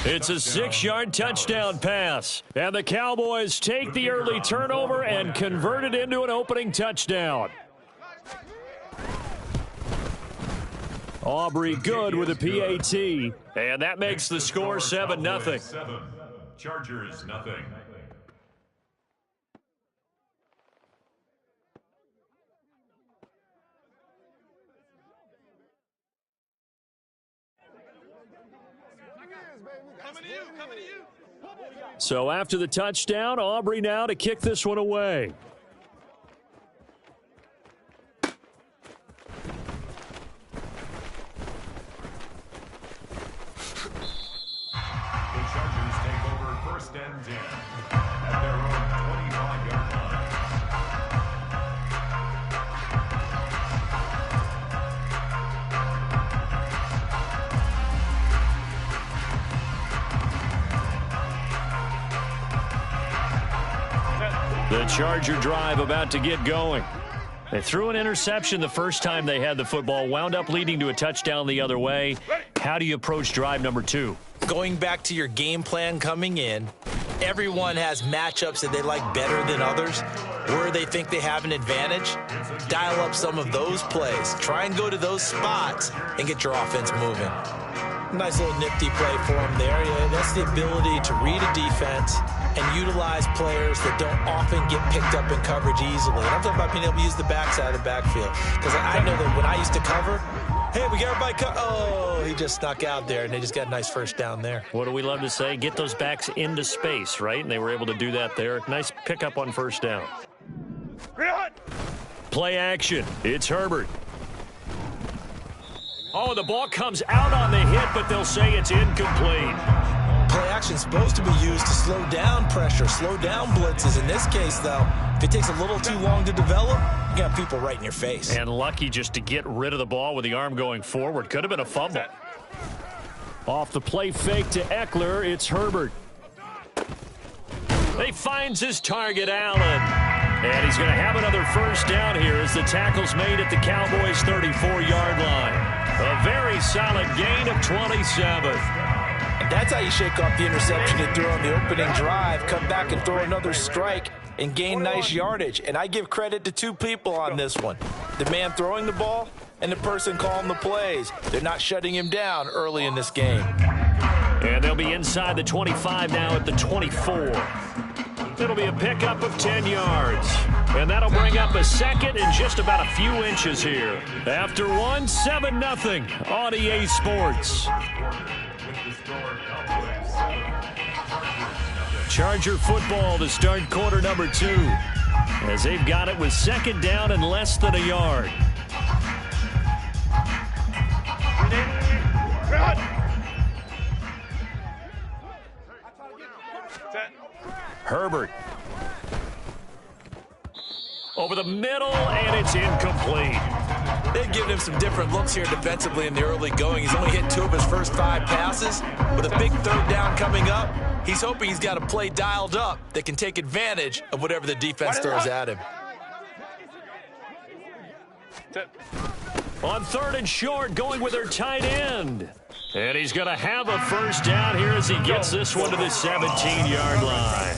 It's a 6-yard touchdown pass. And the Cowboys take the early turnover and convert it into an opening touchdown. Aubrey good with a PAT. And that makes the score 7-0. Chargers, nothing. So after the touchdown, Aubrey now to kick this one away. The Chargers take over 1st and 10 at their own 25-yard line. The Charger drive about to get going. They threw an interception the first time they had the football, wound up leading to a touchdown the other way. How do you approach drive number 2? Going back to your game plan coming in, everyone has matchups that they like better than others, where they think they have an advantage. Dial up some of those plays. Try and go to those spots and get your offense moving. Nice little nifty play for him there. Yeah, that's the ability to read a defense and utilize players that don't often get picked up in coverage easily. And I'm talking about being able to use the backside of the backfield. Because I know that when I used to cover, hey, we got everybody oh, he just snuck out there, and they just got a nice first down there. What do we love to say? Get those backs into space, right? And they were able to do that there. Nice pickup on first down. Play action. It's Herbert. Oh, the ball comes out on the hit, but they'll say it's incomplete. Play action is supposed to be used to slow down pressure, slow down blitzes. In this case, though, if it takes a little too long to develop, you got people right in your face. And lucky just to get rid of the ball with the arm going forward. Could have been a fumble. Off the play fake to Eckler, it's Herbert. He finds his target, Allen. And he's going to have another first down here as the tackle's made at the Cowboys' 34-yard line. A very solid gain of 27. And that's how you shake off the interception you threw on the opening drive, come back and throw another strike and gain nice yardage. And I give credit to two people on this one. The man throwing the ball and the person calling the plays. They're not shutting him down early in this game. And they'll be inside the 25 now at the 24. It'll be a pickup of 10 yards. And that'll bring up a second and just about a few inches here. After one, 7-0 on EA Sports. Charger football to start quarter number 2. As they've got it with second down and less than a yard. Herbert. Over the middle, and it's incomplete. They've given him some different looks here defensively in the early going. He's only hit 2 of his first 5 passes. With a big third down coming up, he's hoping he's got a play dialed up that can take advantage of whatever the defense throws at him. On third and short, going with their tight end. And he's going to have a first down here as he gets this one to the 17-yard line.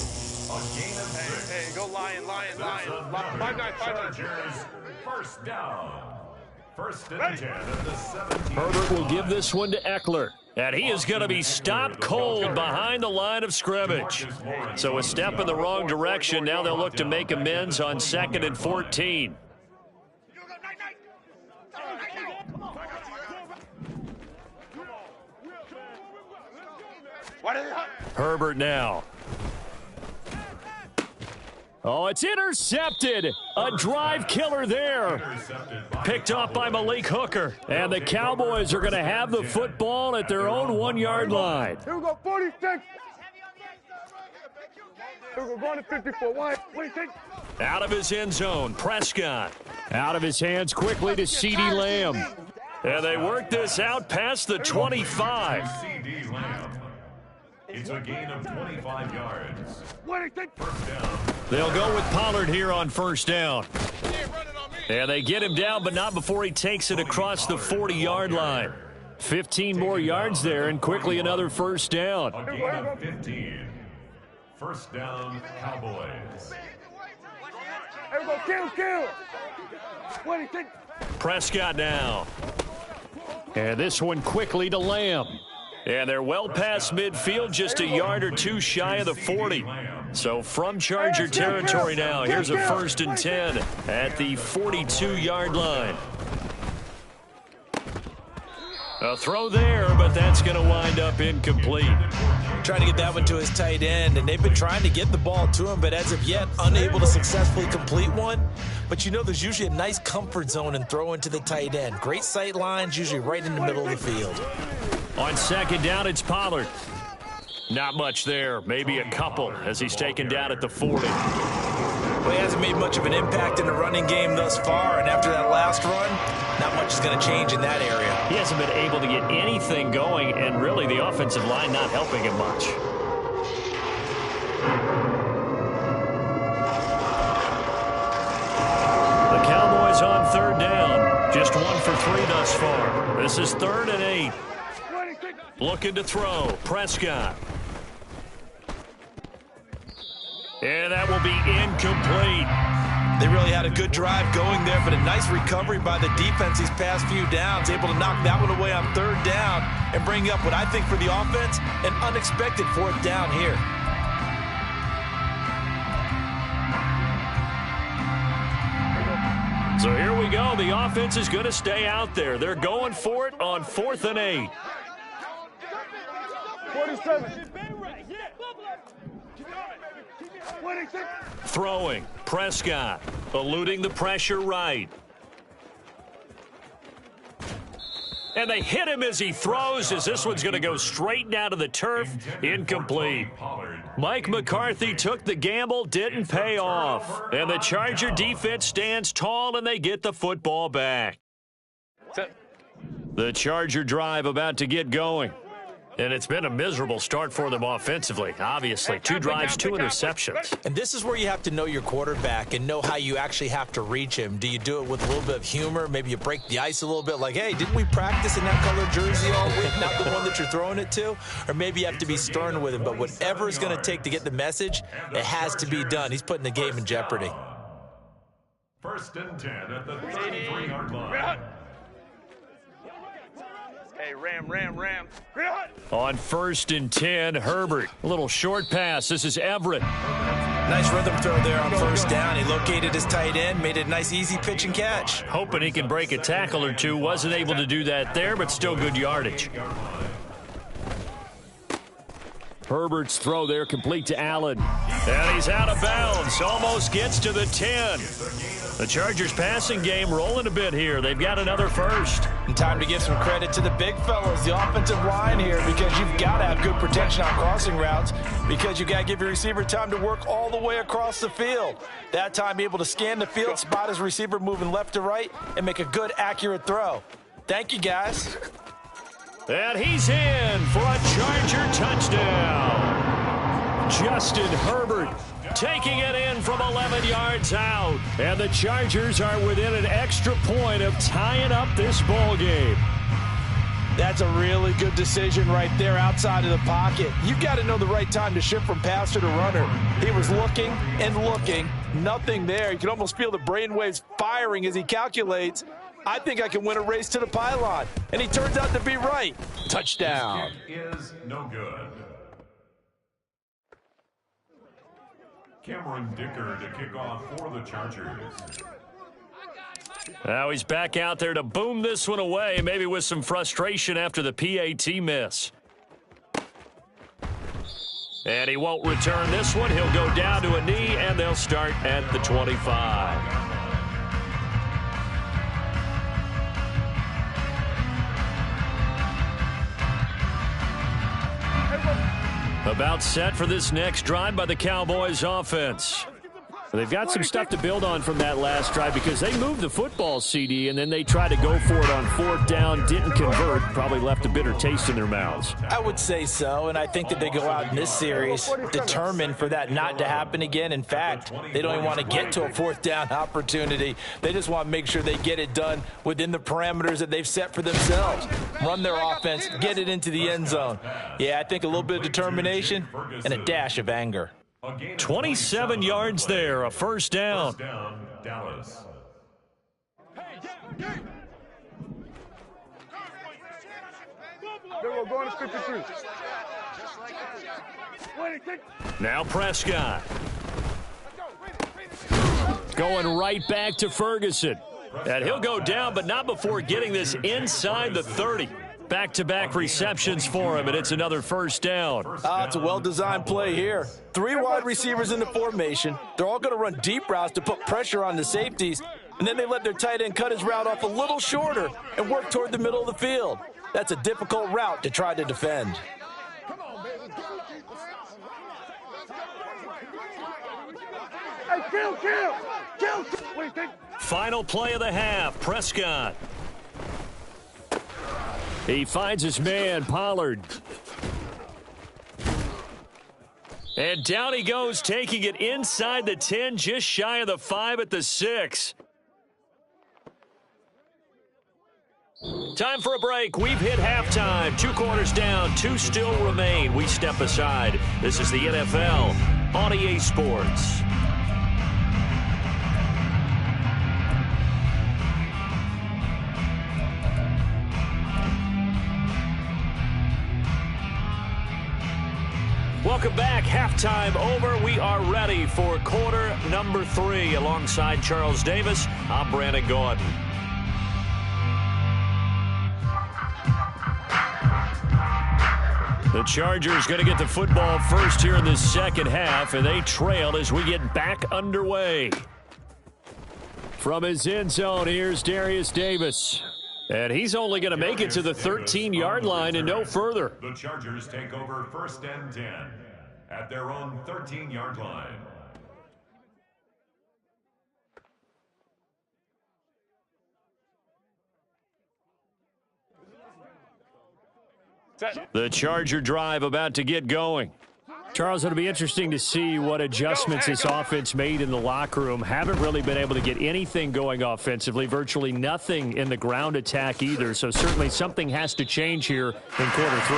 Hey, go Lion. 5-9. First down. First and 10 at the 17. Herbert will give this one to Eckler. And he is going to be stopped cold behind the line of scrimmage. So a step in the wrong direction. Now they'll look to make amends on 2nd and 14. Herbert now. Oh, it's intercepted. A drive killer there. Picked off by Malik Hooker. And the Cowboys are going to have the football at their own 1-yard line. Here we go, 46. Here we go, going to 54. Why? 46. Out of his end zone, Prescott. Out of his hands quickly to CeeDee Lamb. And they work this out past the 25. CeeDee Lamb. It's a gain of 25 yards. First down. They'll go with Pollard here on first down. And they get him down, but not before he takes it across the 40-yard line. 15 more yards there, and quickly another first down. A gain of 15. First down, Cowboys. Here we go, kill. 26. Prescott now. And this one quickly to Lamb. And they're well past midfield, just a yard or two shy of the 40. So from Charger territory now, here's a 1st and 10 at the 42-yard line. A throw there, but that's going to wind up incomplete. Trying to get that one to his tight end, and they've been trying to get the ball to him, but as of yet, unable to successfully complete one. But you know there's usually a nice comfort zone in throwing to the tight end. Great sight lines, usually right in the middle of the field. On second down, it's Pollard. Not much there, maybe a couple as he's taken down at the 40. Well, he hasn't made much of an impact in the running game thus far, and after that last run, not much is going to change in that area. He hasn't been able to get anything going, and really the offensive line not helping him much. The Cowboys on third down. Just 1 for 3 thus far. This is 3rd and 8. Looking to throw. Prescott. And that will be incomplete. They really had a good drive going there, but a nice recovery by the defense these past few downs, able to knock that one away on third down and bring up what I think for the offense, an unexpected fourth down here. So here we go. The offense is going to stay out there. They're going for it on 4th and 8. 47. 26. Throwing. Prescott eluding the pressure right. And they hit him as he throws, as this one's going to go straight down to the turf. Incomplete. Mike McCarthy took the gamble, didn't pay off. And the Charger defense stands tall, and they get the football back. The Charger drive about to get going. And it's been a miserable start for them offensively, obviously. 2 drives, 2 interceptions. And this is where you have to know your quarterback and know how you actually have to reach him. Do you do it with a little bit of humor? Maybe you break the ice a little bit, like, hey, didn't we practice in that color jersey all week, not the one that you're throwing it to? Or maybe you have to be stern with him. But whatever it's going to take to get the message, it has to be done. He's putting the game in jeopardy. 1st and 10 at the 33-yard line. Hey, Ram. On 1st and 10, Herbert. A little short pass. This is Everett. Nice rhythm throw there on 1st down. He located his tight end, made it a nice, easy pitch and catch. Hoping he can break a tackle or two. Wasn't able to do that there, but still good yardage. Herbert's throw there complete to Allen. And he's out of bounds. Almost gets to the 10. The Chargers passing game rolling a bit here. They've got another first. And time to give some credit to the big fellas, the offensive line here, because you've got to have good protection on crossing routes, because you've got to give your receiver time to work all the way across the field. That time able to scan the field, spot his receiver moving left to right, and make a good, accurate throw. Thank you, guys. And he's in for a Charger touchdown. Justin Herbert taking it in from 11 yards out. And the Chargers are within an extra point of tying up this ball game. That's a really good decision right there outside of the pocket. You've got to know the right time to shift from passer to runner. He was looking and looking. Nothing there. You can almost feel the brainwaves firing as he calculates, I think I can win a race to the pylon. And he turns out to be right. Touchdown. Is no good. Cameron Dicker to kick off for the Chargers. Now he's back out there to boom this one away, maybe with some frustration after the PAT miss. And he won't return this one. He'll go down to a knee, and they'll start at the 25. About set for this next drive by the Cowboys offense. They've got some stuff to build on from that last drive because they moved the football, CD, and then they tried to go for it on 4th down, didn't convert, probably left a bitter taste in their mouths. I would say so, and I think that they go out in this series determined for that not to happen again. In fact, they don't even want to get to a 4th down opportunity. They just want to make sure they get it done within the parameters that they've set for themselves. Run their offense, get it into the end zone. Yeah, I think a little bit of determination and a dash of anger. 27 yards there, a first down. First down, Dallas. We're going to 53. Now Prescott. Going right back to Ferguson. And he'll go down, but not before getting this inside the 30. Back-to-back receptions for him, and it's another first down. It's a well-designed play here. 3 wide receivers in the formation. They're all going to run deep routes to put pressure on the safeties, and then they let their tight end cut his route off a little shorter and work toward the middle of the field. That's a difficult route to try to defend. Hey, kill! What do you think? Final play of the half, Prescott. He finds his man, Pollard. And down he goes, taking it inside the 10, just shy of the 5 at the 6. Time for a break. We've hit halftime. 2 quarters down, 2 still remain. We step aside. This is the NFL on EA Sports. Welcome back. Halftime over. We are ready for quarter number 3. Alongside Charles Davis, I'm Brandon Gaudin. The Chargers going to get the football first here in the second half, and they trail as we get back underway. From his end zone, here's Darius Davis. And he's only going to make it to the 13-yard line and no further. The Chargers take over 1st and 10 at their own 13-yard line. The Charger drive about to get going. Charles, it'll be interesting to see what adjustments this offense made in the locker room. Haven't really been able to get anything going offensively, virtually nothing in the ground attack either. So certainly something has to change here in quarter 3.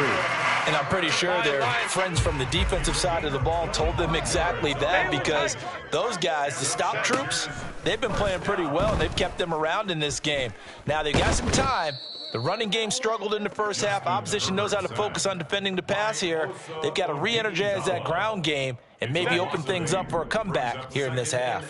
And I'm pretty sure their friends from the defensive side of the ball told them exactly that, because those guys, the stop troops, they've been playing pretty well. They've kept them around in this game. Now they've got some time. The running game struggled in the first half. Opposition knows how to focus on defending the pass here. They've got to re-energize that ground game and maybe open things up for a comeback here in this half.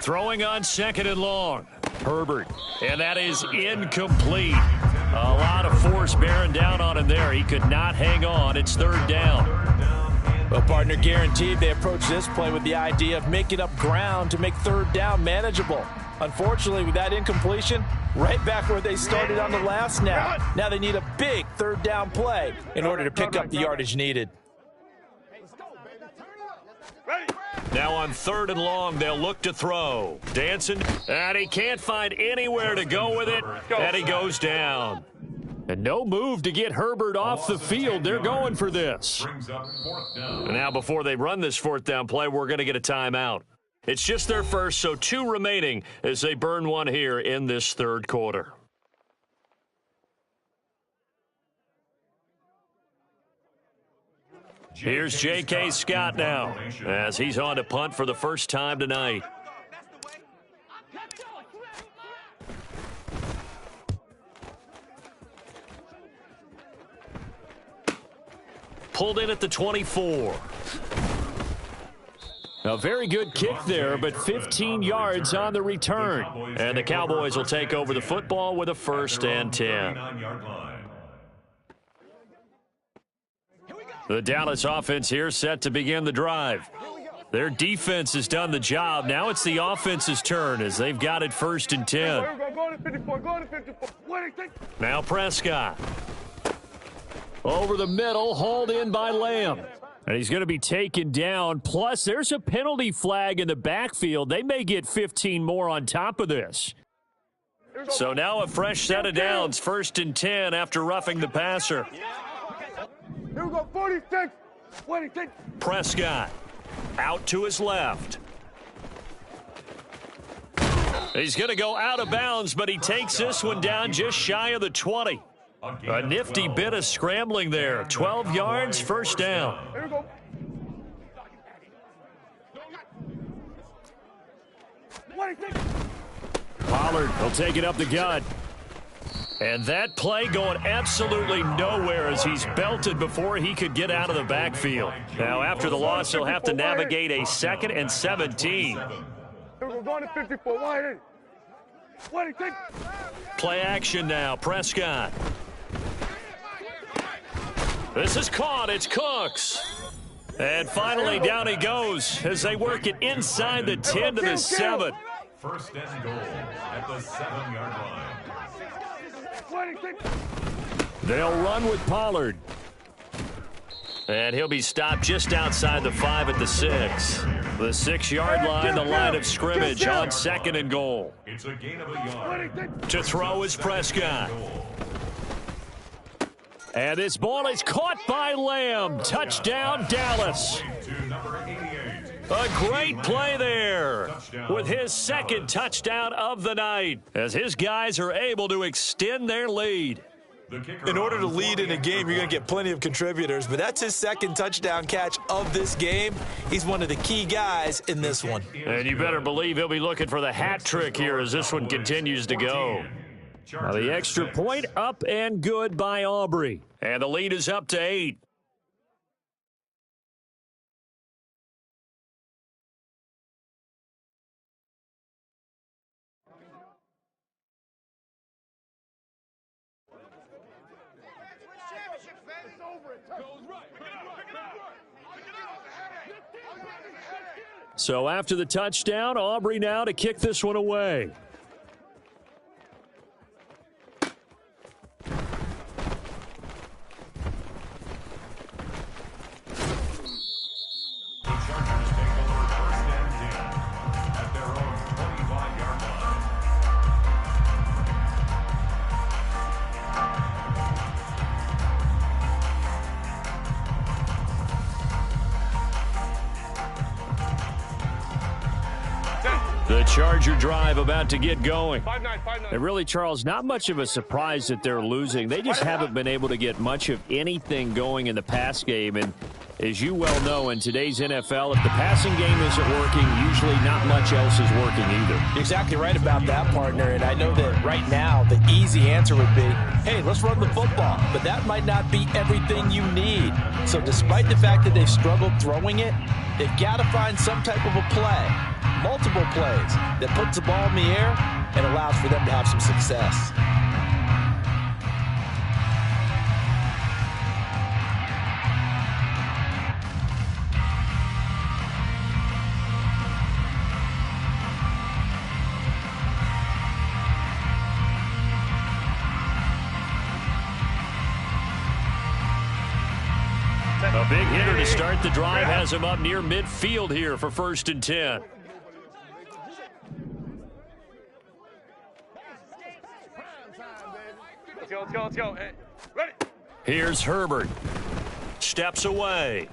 Throwing on 2nd and long. Herbert. And that is incomplete. A lot of force bearing down on him there. He could not hang on. It's 3rd down. Well, partner, guaranteed they approach this play with the idea of making up ground to make 3rd down manageable. Unfortunately, with that incompletion, right back where they started on the last snap. Now they need a big 3rd down play in order to pick up the yardage needed. Now on 3rd and long, they'll look to throw. Dancing, and he can't find anywhere to go with it, and he goes down. And no move to get Herbert off the field. They're going for this. And now before they run this 4th down play, we're going to get a timeout. It's just their first, so 2 remaining as they burn one here in this 3rd quarter. Here's J.K. Scott now as he's on to punt for the first time tonight. Pulled in at the 24. A very good kick there, but 15 yards on the return. And the Cowboys will take over the football with a 1st and 10. The Dallas offense here set to begin the drive. Their defense has done the job. Now it's the offense's turn as they've got it 1st and 10. Now Prescott. Over the middle, hauled in by Lamb. And he's going to be taken down. Plus, there's a penalty flag in the backfield. They may get 15 more on top of this. So now a fresh set of downs, 1st and 10 after roughing the passer. Here we go, 46. 26. Prescott out to his left. He's going to go out of bounds, but he takes this one down just shy of the 20. A nifty bit of scrambling there. 12 yards, 1st down. Here we go. Pollard will take it up the gut. And that play going absolutely nowhere as he's belted before he could get out of the backfield. Now, after the loss, he'll have to navigate a 2nd and 17. Here we go, going to 54. Wide in. 26. Play action now. Prescott. This is caught. It's Cooks. And finally, down he goes as they work it inside the 10 to the 7. 1st and goal at the 7-yard line. 26. They'll run with Pollard. And he'll be stopped just outside the 5 at the 6. The 6-yard line, the line of scrimmage on 2nd and goal. It's a gain of a yard. To throw is Prescott. And this ball is caught by Lamb. Touchdown, Dallas. A great play there with his 2nd touchdown of the night as his guys are able to extend their lead. In order to lead in a game, you're going to get plenty of contributors, but that's his second touchdown catch of this game. He's one of the key guys in this one. And you better believe he'll be looking for the hat trick here as this one continues to go. Now the extra point up and good by Aubrey. And the lead is up to 8. So after the touchdown, Aubrey now to kick this one away. The Charger drive about to get going. 5-9. And really, Charles, not much of a surprise that they're losing. They just haven't been able to get much of anything going in the pass game. And as you well know, in today's NFL, if the passing game isn't working, usually not much else is working either. You're exactly right about that, partner. And I know that right now the easy answer would be, hey, let's run the football. But that might not be everything you need. So despite the fact that they've struggled throwing it, they've got to find some type of a play, multiple plays, that puts the ball in the air and allows for them to have some success. A big hitter to start the drive has him up near midfield here for 1st and 10. Let's go. Hey, ready? Here's Herbert. Steps away.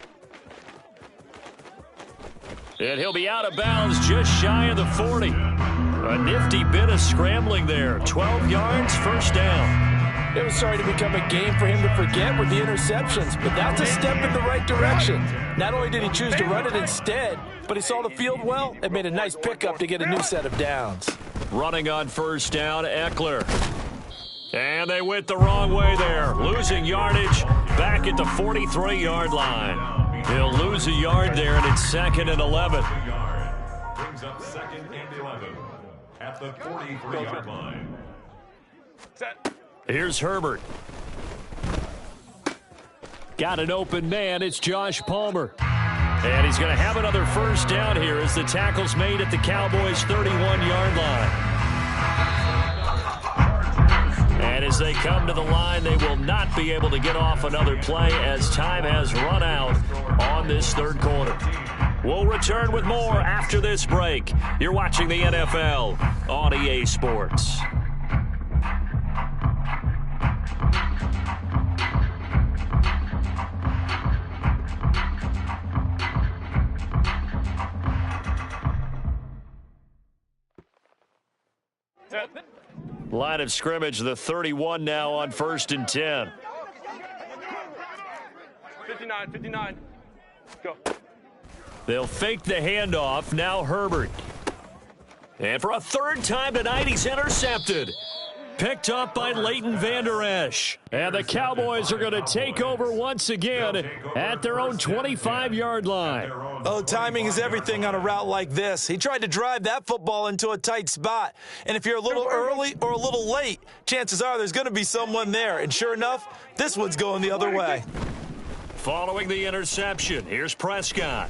And he'll be out of bounds just shy of the 40. A nifty bit of scrambling there. 12 yards, 1st down. It was starting to become a game for him to forget with the interceptions, but that's a step in the right direction. Not only did he choose to run it instead, but he saw the field well and made a nice pickup to get a new set of downs. Running on 1st down, Eckler. And they went the wrong way there. Losing yardage back at the 43-yard line. He'll lose a yard there, and it's 2nd and 11. Brings up 2nd and 11 at the 43-yard line. Set. Here's Herbert. Got an open man. It's Josh Palmer. And he's going to have another 1st down here as the tackle's made at the Cowboys' 31-yard line. And as they come to the line, they will not be able to get off another play as time has run out on this 3rd quarter. We'll return with more after this break. You're watching the NFL on EA Sports. Line of scrimmage, the 31 now on 1st and 10. 59. Go. They'll fake the handoff. Now Herbert. And for a 3rd time tonight, he's intercepted. Picked up by Leighton Vander Esch. And the Cowboys are going to take over once again at their own 25-yard line. Oh, timing is everything on a route like this. He tried to drive that football into a tight spot. And if you're a little early or a little late, chances are there's going to be someone there. And sure enough, this one's going the other way. Following the interception, here's Prescott.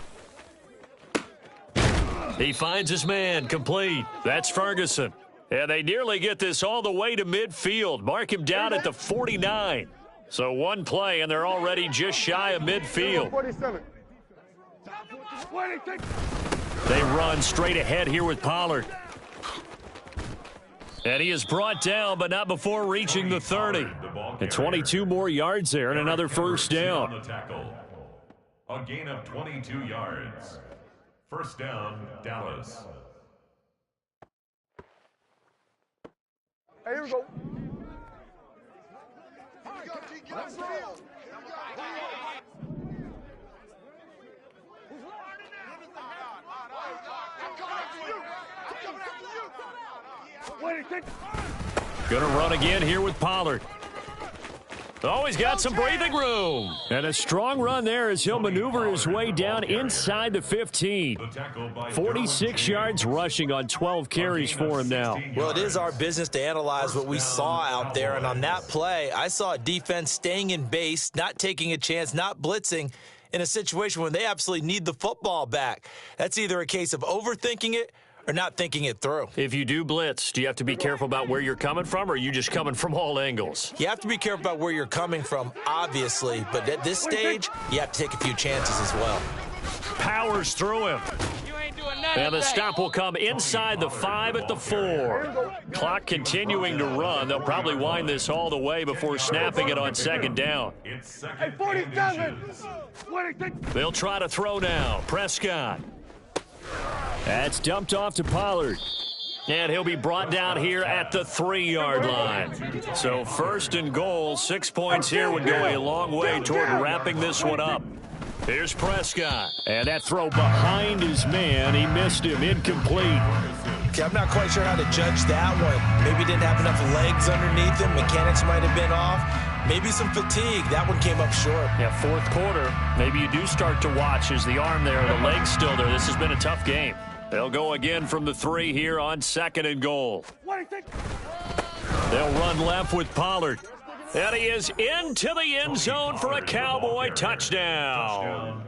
He finds his man, complete. That's Ferguson. And they nearly get this all the way to midfield. Mark him down at the 49. So one play, and they're already just shy of midfield. 47. They run straight ahead here with Pollard. And he is brought down, but not before reaching the 30. And 22 more yards there and another 1st down. A gain of 22 yards. 1st down, Dallas. Hey, here we go. Gonna run again here with Pollard. Oh, he's got some breathing room. And a strong run there as he'll maneuver his way down inside the 15. 46 yards rushing on 12 carries for him now. Well, it is our business to analyze what we saw out there. And on that play, I saw a defense staying in base, not taking a chance, not blitzing in a situation when they absolutely need the football back. That's either a case of overthinking it or not thinking it through. If you do blitz, do you have to be careful about where you're coming from, or are you just coming from all angles? You have to be careful about where you're coming from, obviously, but at this stage, you have to take a few chances as well. Powers through him. And the stop will come inside the 5 at the 4. Clock continuing to run. They'll probably wind this all the way before snapping it on second down. Hey, 47! They'll try to throw now. Prescott. That's dumped off to Pollard. And he'll be brought down here at the 3-yard line. So 1st and goal, 6 points here would go a long way toward wrapping this one up. Here's Prescott. And that throw behind his man. He missed him. Incomplete. Okay, I'm not quite sure how to judge that one. Maybe he didn't have enough legs underneath him. Mechanics might have been off. Maybe some fatigue. That one came up short. Yeah, 4th quarter. Maybe you do start to watch as the arm there, the leg's still there. This has been a tough game. They'll go again from the 3 here on 2nd and goal. They'll run left with Pollard. And he is into the end zone for a Cowboy touchdown.